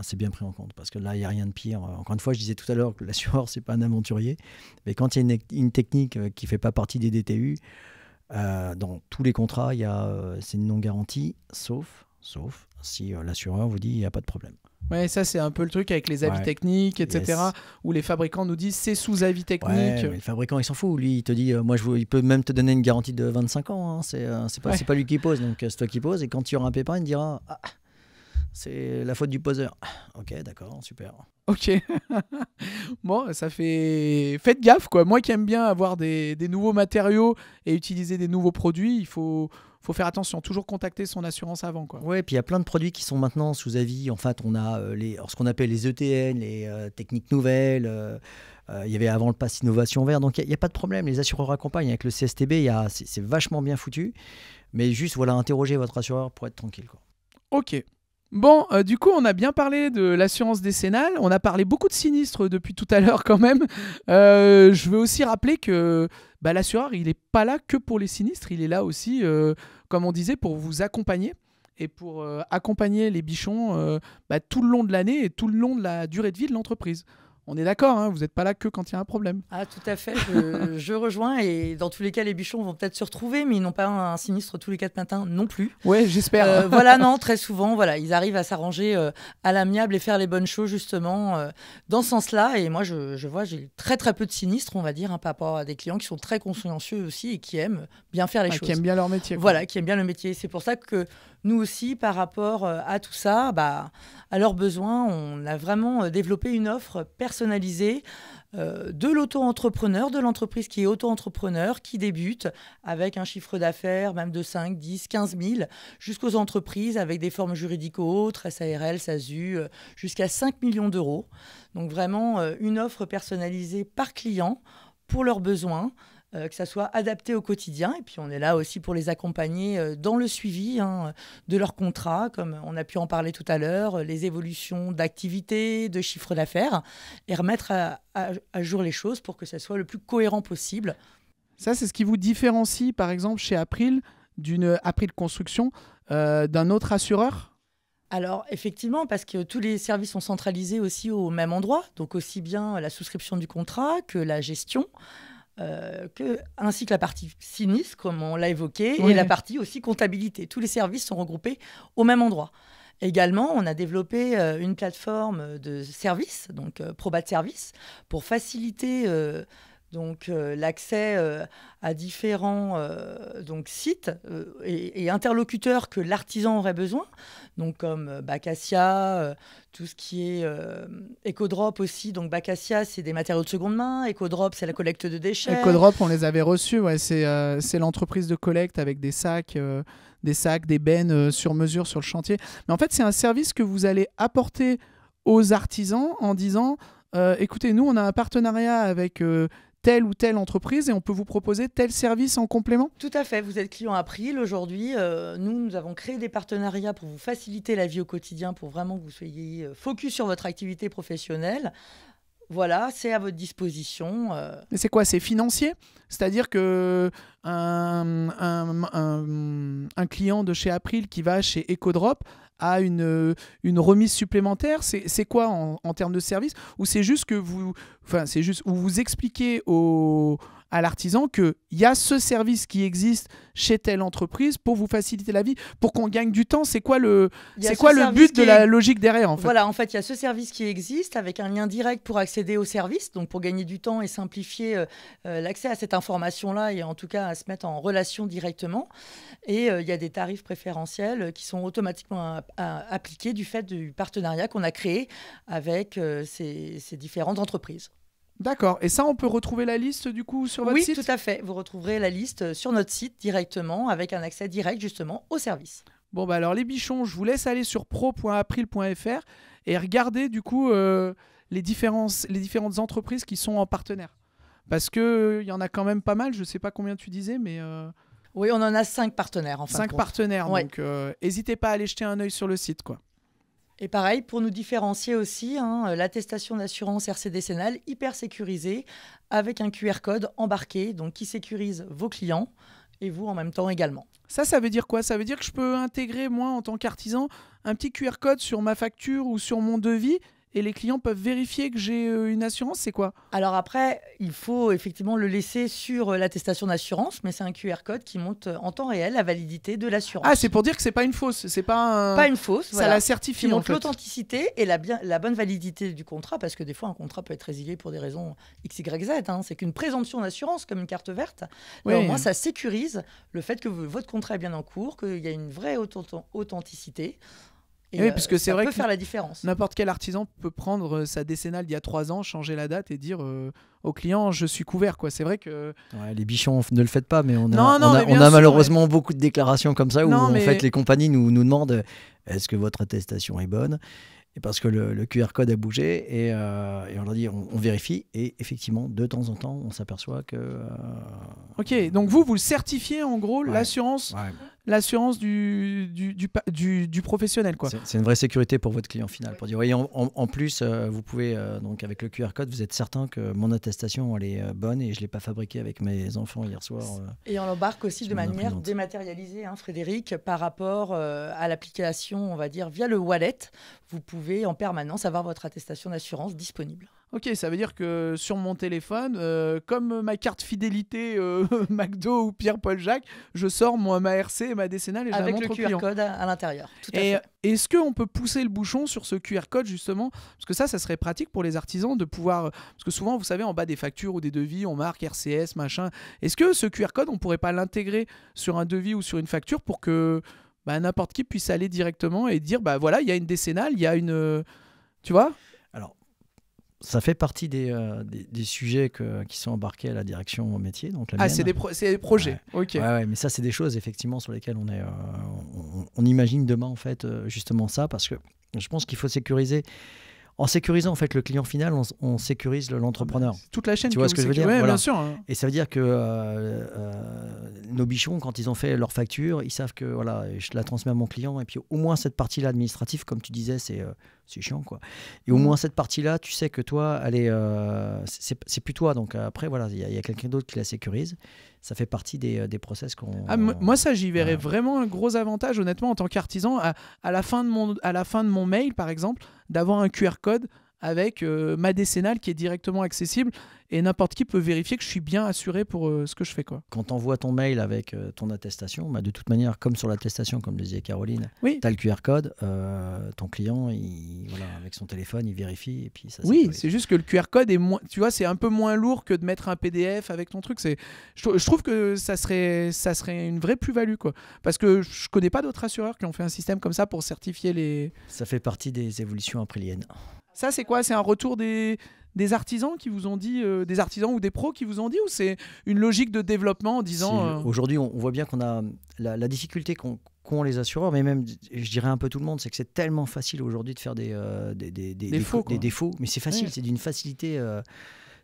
c'est bien pris en compte. Parce que là, il n'y a rien de pire. Encore une fois, je disais tout à l'heure que l'assureur, ce n'est pas un aventurier. Mais quand il y a une technique qui ne fait pas partie des DTU, dans tous les contrats, c'est une non-garantie, sauf si l'assureur vous dit qu'il n'y a pas de problème. Ouais, ça c'est un peu le truc avec les avis techniques, etc. Où les fabricants nous disent c'est sous avis technique. Ouais, mais le fabricant il s'en fout. Lui il te dit il peut même te donner une garantie de 25 ans. Hein. C'est pas lui qui pose, donc c'est toi qui pose. Et quand il y aura un pépin, il te dira c'est la faute du poseur. Ok, d'accord, super. Ok. Bon, ça fait. Faites gaffe, quoi. Moi qui aime bien avoir des nouveaux matériaux et utiliser des nouveaux produits, il faut faire attention, toujours contacter son assurance avant, quoi. Ouais, puis il y a plein de produits qui sont maintenant sous avis. En fait, on a ce qu'on appelle les ETN, les techniques nouvelles. Il y avait avant le pass innovation vert, donc il n'y a pas de problème. Les assureurs accompagnent. Avec le CSTB, c'est vachement bien foutu. Mais juste, interrogez votre assureur pour être tranquille, quoi. Ok. Bon, du coup, on a bien parlé de l'assurance décennale. On a parlé beaucoup de sinistres depuis tout à l'heure quand même. Je veux aussi rappeler que l'assureur, il n'est pas là que pour les sinistres. Il est là aussi, comme on disait, pour vous accompagner. et pour accompagner les bichons tout le long de l'année et tout le long de la durée de vie de l'entreprise. On est d'accord, hein, vous n'êtes pas là que quand il y a un problème. Ah, tout à fait, je rejoins. Et dans tous les cas, les bichons vont peut-être se retrouver, mais ils n'ont pas un sinistre tous les 4 matins non plus. Ouais, j'espère. Voilà, non, très souvent, voilà, ils arrivent à s'arranger à l'amiable et faire les bonnes choses, justement, dans ce sens-là. Et moi, je vois, j'ai très, très peu de sinistres, on va dire, par rapport à des clients qui sont très consciencieux aussi et qui aiment bien faire les choses. Qui aiment bien leur métier. Quoi. Voilà, qui aiment bien le métier. C'est pour ça que nous aussi, par rapport à tout ça, à leurs besoins, on a vraiment développé une offre personnalisée de l'auto-entrepreneur, de l'entreprise qui est auto-entrepreneur, qui débute avec un chiffre d'affaires même de 5, 10, 15 000, jusqu'aux entreprises avec des formes juridiques autres, SARL, SASU, jusqu'à 5 millions d'euros. Donc vraiment une offre personnalisée par client pour leurs besoins. Que ça soit adapté au quotidien. Et puis, on est là aussi pour les accompagner dans le suivi de leur contrat, comme on a pu en parler tout à l'heure, les évolutions d'activité, de chiffre d'affaires, et remettre à jour les choses pour que ça soit le plus cohérent possible. Ça, c'est ce qui vous différencie, par exemple, chez April, d'une April Construction, d'un autre assureur ? Alors, effectivement, parce que tous les services sont centralisés aussi au même endroit, donc aussi bien la souscription du contrat que la gestion, ainsi que la partie sinistre, comme on l'a évoqué, oui. Et la partie aussi comptabilité. Tous les services sont regroupés au même endroit. Également, on a développé une plateforme de services, donc Probat Service, pour faciliter l'accès à différents sites et interlocuteurs que l'artisan aurait besoin, donc comme Bacassia, tout ce qui est Ecodrop aussi. Donc Bacassia, c'est des matériaux de seconde main. Ecodrop, c'est la collecte de déchets. Ecodrop, on les avait reçus. Ouais, c'est l'entreprise de collecte avec des sacs, des bennes sur mesure sur le chantier. Mais en fait, c'est un service que vous allez apporter aux artisans en disant écoutez, nous, on a un partenariat avec telle ou telle entreprise et on peut vous proposer tel service en complément ? Tout à fait, vous êtes client April aujourd'hui. Nous avons créé des partenariats pour vous faciliter la vie au quotidien, pour vraiment que vous soyez focus sur votre activité professionnelle. Voilà, c'est à votre disposition. Mais c'est quoi ? C'est financier ? C'est-à-dire que un client de chez April qui va chez Ecodrop a une remise supplémentaire. C'est quoi en termes de service ? Ou c'est juste que vous expliquez à l'artisan qu'il y a ce service qui existe chez telle entreprise pour vous faciliter la vie, pour qu'on gagne du temps. C'est quoi le but de la logique derrière, en fait ? Voilà, en fait, il y a ce service qui existe avec un lien direct pour accéder au service, donc pour gagner du temps et simplifier l'accès à cette information-là et en tout cas à se mettre en relation directement. Et il y a des tarifs préférentiels qui sont automatiquement appliqués du fait du partenariat qu'on a créé avec ces différentes entreprises. D'accord. Et ça, on peut retrouver la liste du coup sur votre site ? Oui, tout à fait. Vous retrouverez la liste sur notre site directement avec un accès direct justement au service. Bon, alors les bichons, je vous laisse aller sur pro.april.fr et regarder du coup les différentes entreprises qui sont en partenaire. Parce qu'il y en a quand même pas mal. Je ne sais pas combien tu disais, mais... Oui, on en a 5 partenaires en fin de compte. 5 partenaires, ouais. Donc n'hésitez pas à aller jeter un œil sur le site, quoi. Et pareil, pour nous différencier aussi, l'attestation d'assurance RC décennale hyper sécurisée avec un QR code embarqué, donc qui sécurise vos clients et vous en même temps également. Ça veut dire quoi ? Ça veut dire que je peux intégrer, moi, en tant qu'artisan, un petit QR code sur ma facture ou sur mon devis et les clients peuvent vérifier que j'ai une assurance, c'est quoi ? Alors après, il faut effectivement le laisser sur l'attestation d'assurance, mais c'est un QR code qui montre en temps réel la validité de l'assurance. Ah, c'est pour dire que c'est pas une fausse, c'est pas Pas une fausse, ça la certifie, qui montre en fait. l'authenticité et la bonne validité du contrat, parce que des fois un contrat peut être résilié pour des raisons XYZ. C'est qu'une présomption d'assurance comme une carte verte. Mais Oui. au moins ça sécurise le fait que votre contrat est bien en cours, qu'il y a une vraie authenticité. Et oui, parce que c'est ça vrai peut que faire la différence. N'importe quel artisan peut prendre sa décennale d'il y a 3 ans, changer la date et dire au client je suis couvert, quoi. C'est vrai que les bichons, ne le faites pas, mais on Non, a mais bien sûr, malheureusement beaucoup de déclarations comme ça où Non, en mais- fait les compagnies nous demandent est-ce que votre attestation est bonne ? Et parce que le QR code a bougé et on leur dit on vérifie et effectivement de temps en temps on s'aperçoit que Ok, donc vous le certifiez en gros, Ouais. l'assurance, ouais. l'assurance du professionnel, quoi. C'est une vraie sécurité pour votre client final. Pour dire, voyez, en plus, vous pouvez, donc avec le QR code, vous êtes certain que mon attestation, elle est bonne et je ne l'ai pas fabriquée avec mes enfants hier soir. Et on l'embarque aussi de manière dématérialisée, hein, Frédéric, par rapport à l'application, on va dire, via le wallet. Vous pouvez en permanence avoir votre attestation d'assurance disponible. Ok, ça veut dire que sur mon téléphone, comme ma carte fidélité McDo ou Pierre-Paul Jacques, je sors ma RC et ma décennale et je la montre au client. Avec le QR code à l'intérieur. Tout à et fait. Est-ce qu'on peut pousser le bouchon sur ce QR code justement? Parce que ça serait pratique pour les artisans de pouvoir... Parce que souvent, vous savez, en bas des factures ou des devis, on marque RCS, machin. Est-ce que ce QR code, on pourrait pas l'intégrer sur un devis ou sur une facture pour que n'importe qui puisse aller directement et dire, voilà, il y a une décennale, il y a une... tu vois? Alors, ça fait partie des sujets qui sont embarqués à la direction métier. Donc c'est des projets. Ouais. Ok. Ouais, mais ça, c'est des choses effectivement sur lesquelles on imagine demain en fait justement ça, parce que je pense qu'il faut sécuriser. En sécurisant en fait le client final, on sécurise l'entrepreneur. Toute la chaîne. Tu vois ce que je veux dire? Ouais, voilà. Bien sûr. Hein. Et ça veut dire que nos bichons, quand ils ont fait leur facture, ils savent que voilà, je la transmets à mon client et puis au moins cette partie-là administrative, comme tu disais, c'est chiant quoi. Et au moins cette partie-là, tu sais que toi, elle est, c'est plus toi. Donc après voilà, il y a quelqu'un d'autre qui la sécurise. Ça fait partie des process qu'on... moi, ça, j'y verrais vraiment un gros avantage, honnêtement, en tant qu'artisan, à la fin de mon mail, par exemple, d'avoir un QR code avec ma décennale qui est directement accessible et n'importe qui peut vérifier que je suis bien assuré pour ce que je fais, quoi. Quand tu envoies ton mail avec ton attestation, de toute manière, comme sur l'attestation, comme le disait Caroline, tu as le QR code, ton client, avec son téléphone, il vérifie et puis ça. Oui, c'est juste que le QR code est moins, tu vois, c'est un peu moins lourd que de mettre un PDF avec ton truc. Je trouve que ça serait une vraie plus-value, quoi. Parce que je connais pas d'autres assureurs qui ont fait un système comme ça pour certifier les... Ça fait partie des évolutions apriliennes. Ça, c'est quoi? C'est un retour des artisans qui vous ont dit, des artisans ou des pros qui vous ont dit, ou c'est une logique de développement en disant... Aujourd'hui, on voit bien qu'on a la difficulté qu'ont les assureurs, mais même, je dirais un peu tout le monde, c'est que c'est tellement facile aujourd'hui de faire des défauts. Mais c'est facile, c'est d'une facilité...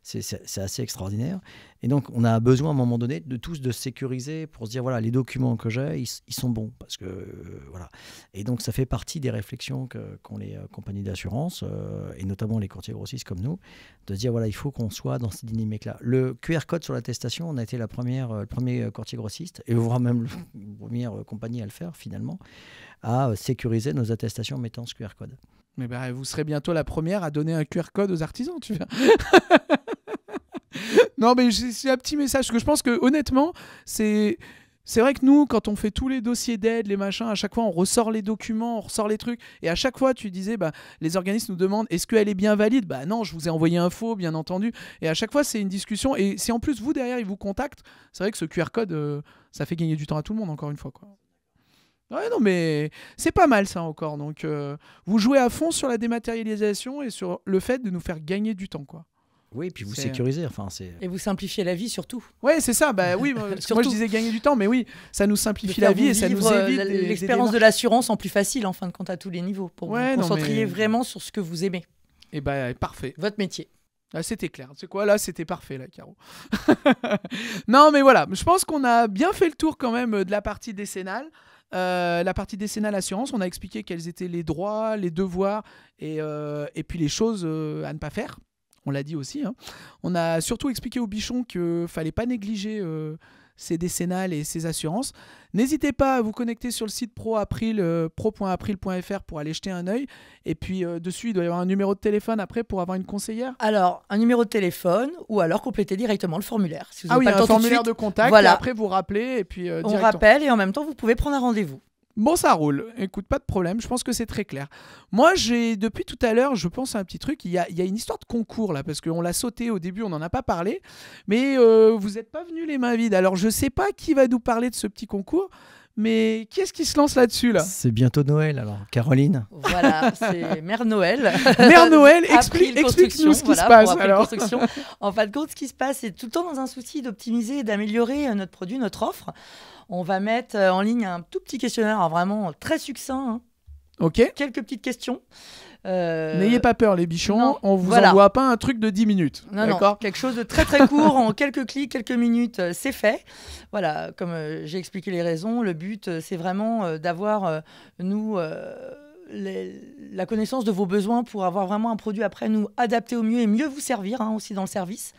C'est assez extraordinaire. Et donc, on a besoin à un moment donné de tous de sécuriser pour se dire, voilà, les documents que j'ai, ils sont bons. Parce que, voilà. Et donc, ça fait partie des réflexions qu'ont les compagnies d'assurance, et notamment les courtiers grossistes comme nous, de se dire, voilà, il faut qu'on soit dans cette dynamique-là. Le QR code sur l'attestation, on a été le premier courtier grossiste, et voire même la première compagnie à le faire, finalement, à sécuriser nos attestations en mettant ce QR code. Mais vous serez bientôt la première à donner un QR code aux artisans, tu vois. Non, mais c'est un petit message, parce que je pense que honnêtement, c'est vrai que nous, quand on fait tous les dossiers d'aide, les machins, à chaque fois, on ressort les documents, on ressort les trucs, et à chaque fois, tu disais, les organismes nous demandent, est-ce qu'elle est bien valide? Non, je vous ai envoyé un faux, bien entendu. Et à chaque fois, c'est une discussion, et si en plus, vous, derrière, ils vous contactent, c'est vrai que ce QR code, ça fait gagner du temps à tout le monde, encore une fois, quoi. Ouais, non, mais c'est pas mal ça encore. Donc, vous jouez à fond sur la dématérialisation et sur le fait de nous faire gagner du temps, quoi. Oui, puis vous sécurisez. Et vous simplifiez la vie surtout. Ouais, c'est ça. Oui, moi je disais gagner du temps, mais oui, ça nous simplifie la vie et ça nous évite l'expérience de l'assurance en plus facile en fin de compte à tous les niveaux pour vous concentrer vraiment sur ce que vous aimez. Et parfait. Votre métier. Là, c'était clair. C'est quoi là? C'était parfait là, Caro. Non, mais voilà. Je pense qu'on a bien fait le tour quand même de la partie décennale. La partie décennale assurance, on a expliqué quels étaient les droits, les devoirs et puis les choses à ne pas faire. On l'a dit aussi. Hein. On a surtout expliqué aux bichons qu'il ne fallait pas négliger ces décennales et ces assurances. N'hésitez pas à vous connecter sur le site pro.april.fr pour aller jeter un œil. Et puis dessus, il doit y avoir un numéro de téléphone après pour avoir une conseillère. Alors, un numéro de téléphone ou alors compléter directement le formulaire. Si vous il y a un formulaire de contact. Voilà. Et après, vous rappelez. Et puis, on rappelle et en même temps, vous pouvez prendre un rendez-vous. Bon, ça roule. Écoute, pas de problème. Je pense que c'est très clair. Moi, depuis tout à l'heure, je pense à un petit truc. Il y a une histoire de concours là, parce qu'on l'a sauté au début, on n'en a pas parlé. Mais vous n'êtes pas venus les mains vides. Alors, je sais pas qui va nous parler de ce petit concours. Mais qui est-ce qui se lance là-dessus là? C'est bientôt Noël, alors Caroline. Voilà, c'est Mère Noël. Mère Noël, explique-nous ce qui se passe. Alors. En fin de compte, ce qui se passe, c'est tout le temps dans un souci d'optimiser et d'améliorer notre produit, notre offre. On va mettre en ligne un tout petit questionnaire, vraiment très succinct. Hein. Ok. Quelques petites questions. N'ayez pas peur les bichons, non, on vous envoie pas un truc de 10 minutes. Non, d'accord ? Quelque chose de très très court, en quelques clics, quelques minutes, c'est fait. Voilà, comme j'ai expliqué les raisons, le but c'est vraiment d'avoir, la connaissance de vos besoins pour avoir vraiment un produit après nous adapté au mieux et mieux vous servir aussi dans le service.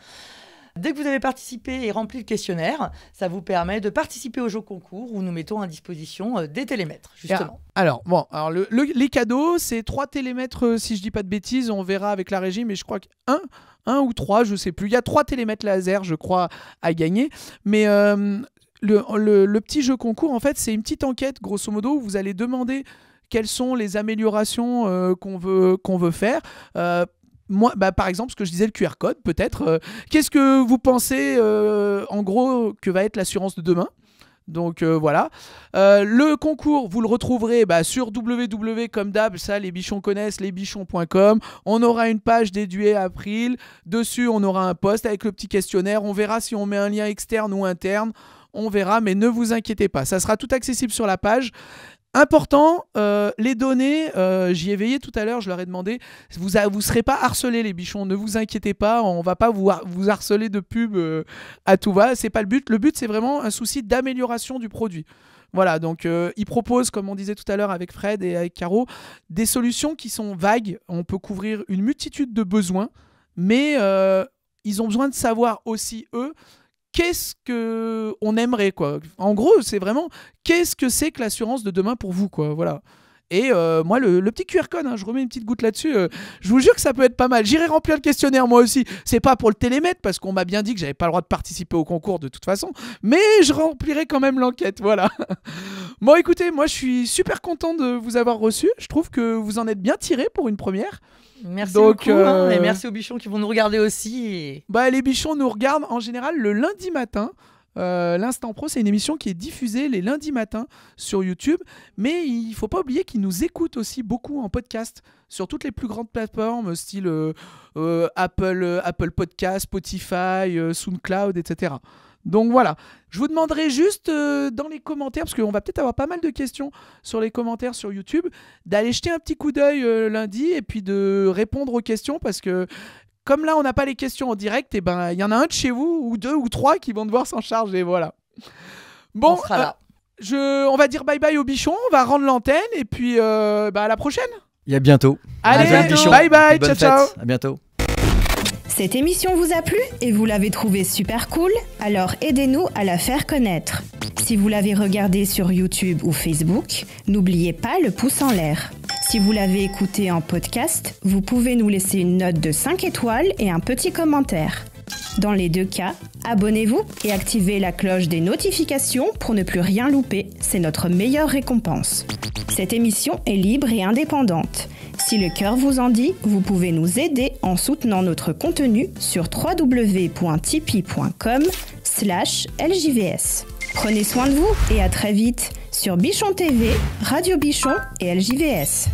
Dès que vous avez participé et rempli le questionnaire, ça vous permet de participer au jeu concours où nous mettons à disposition des télémètres, justement. Alors, les cadeaux, c'est 3 télémètres, si je dis pas de bêtises, on verra avec la régie, mais je crois qu'un ou 3, je sais plus. Il y a 3 télémètres laser, je crois, à gagner. Mais le petit jeu concours, en fait, c'est une petite enquête, grosso modo, où vous allez demander quelles sont les améliorations qu'on veut faire. Moi, par exemple, ce que je disais, le QR code, peut-être. Qu'est-ce que vous pensez, en gros, que va être l'assurance de demain ? Donc voilà. Le concours, vous le retrouverez sur www, comme d'hab, ça les bichons connaissent, lesbichons.com. On aura une page dédiée à April. Dessus, on aura un post avec le petit questionnaire. On verra si on met un lien externe ou interne. On verra, mais ne vous inquiétez pas. Ça sera tout accessible sur la page. Important, les données, j'y ai veillé tout à l'heure, je leur ai demandé, vous ne serez pas harcelés les bichons, ne vous inquiétez pas, on ne va pas vous harceler de pub à tout va, c'est pas le but. Le but, c'est vraiment un souci d'amélioration du produit. Voilà, donc ils proposent, comme on disait tout à l'heure avec Fred et avec Caro, des solutions qui sont vagues, on peut couvrir une multitude de besoins, mais ils ont besoin de savoir aussi, eux, qu'est-ce qu'on aimerait, quoi. En gros, c'est vraiment qu'est-ce que c'est que l'assurance de demain pour vous, quoi. Voilà. Et moi, le petit QR code, je remets une petite goutte là-dessus. Je vous jure que ça peut être pas mal. J'irai remplir le questionnaire moi aussi. C'est pas pour le télémètre parce qu'on m'a bien dit que j'avais pas le droit de participer au concours de toute façon. Mais je remplirai quand même l'enquête. Voilà. Bon, écoutez, moi, je suis super content de vous avoir reçu. Je trouve que vous en êtes bien tirés pour une première. Merci beaucoup, et merci aux bichons qui vont nous regarder aussi. Les bichons nous regardent en général le lundi matin. L'Instant Pro, c'est une émission qui est diffusée les lundis matins sur YouTube, mais il ne faut pas oublier qu'ils nous écoutent aussi beaucoup en podcast sur toutes les plus grandes plateformes, style Apple Podcast, Spotify, SoundCloud, etc. Donc voilà, je vous demanderai juste dans les commentaires, parce qu'on va peut-être avoir pas mal de questions sur les commentaires sur YouTube, d'aller jeter un petit coup d'œil lundi et puis de répondre aux questions, parce que comme là on n'a pas les questions en direct, il y en a un de chez vous, ou 2 ou 3 qui vont devoir s'en charger, voilà. Bon, on sera là. On va dire bye bye aux bichons, on va rendre l'antenne et puis à la prochaine. Et à bientôt. Allez, bientôt. Bye bye, ciao ciao. À bientôt. Cette émission vous a plu et vous l'avez trouvée super cool? Alors aidez-nous à la faire connaître. Si vous l'avez regardée sur YouTube ou Facebook, n'oubliez pas le pouce en l'air. Si vous l'avez écoutée en podcast, vous pouvez nous laisser une note de 5 étoiles et un petit commentaire. Dans les 2 cas, abonnez-vous et activez la cloche des notifications pour ne plus rien louper. C'est notre meilleure récompense. Cette émission est libre et indépendante. Si le cœur vous en dit, vous pouvez nous aider en soutenant notre contenu sur www.tipeee.com/LJVS. Prenez soin de vous et à très vite sur Bichon TV, Radio Bichon et LJVS.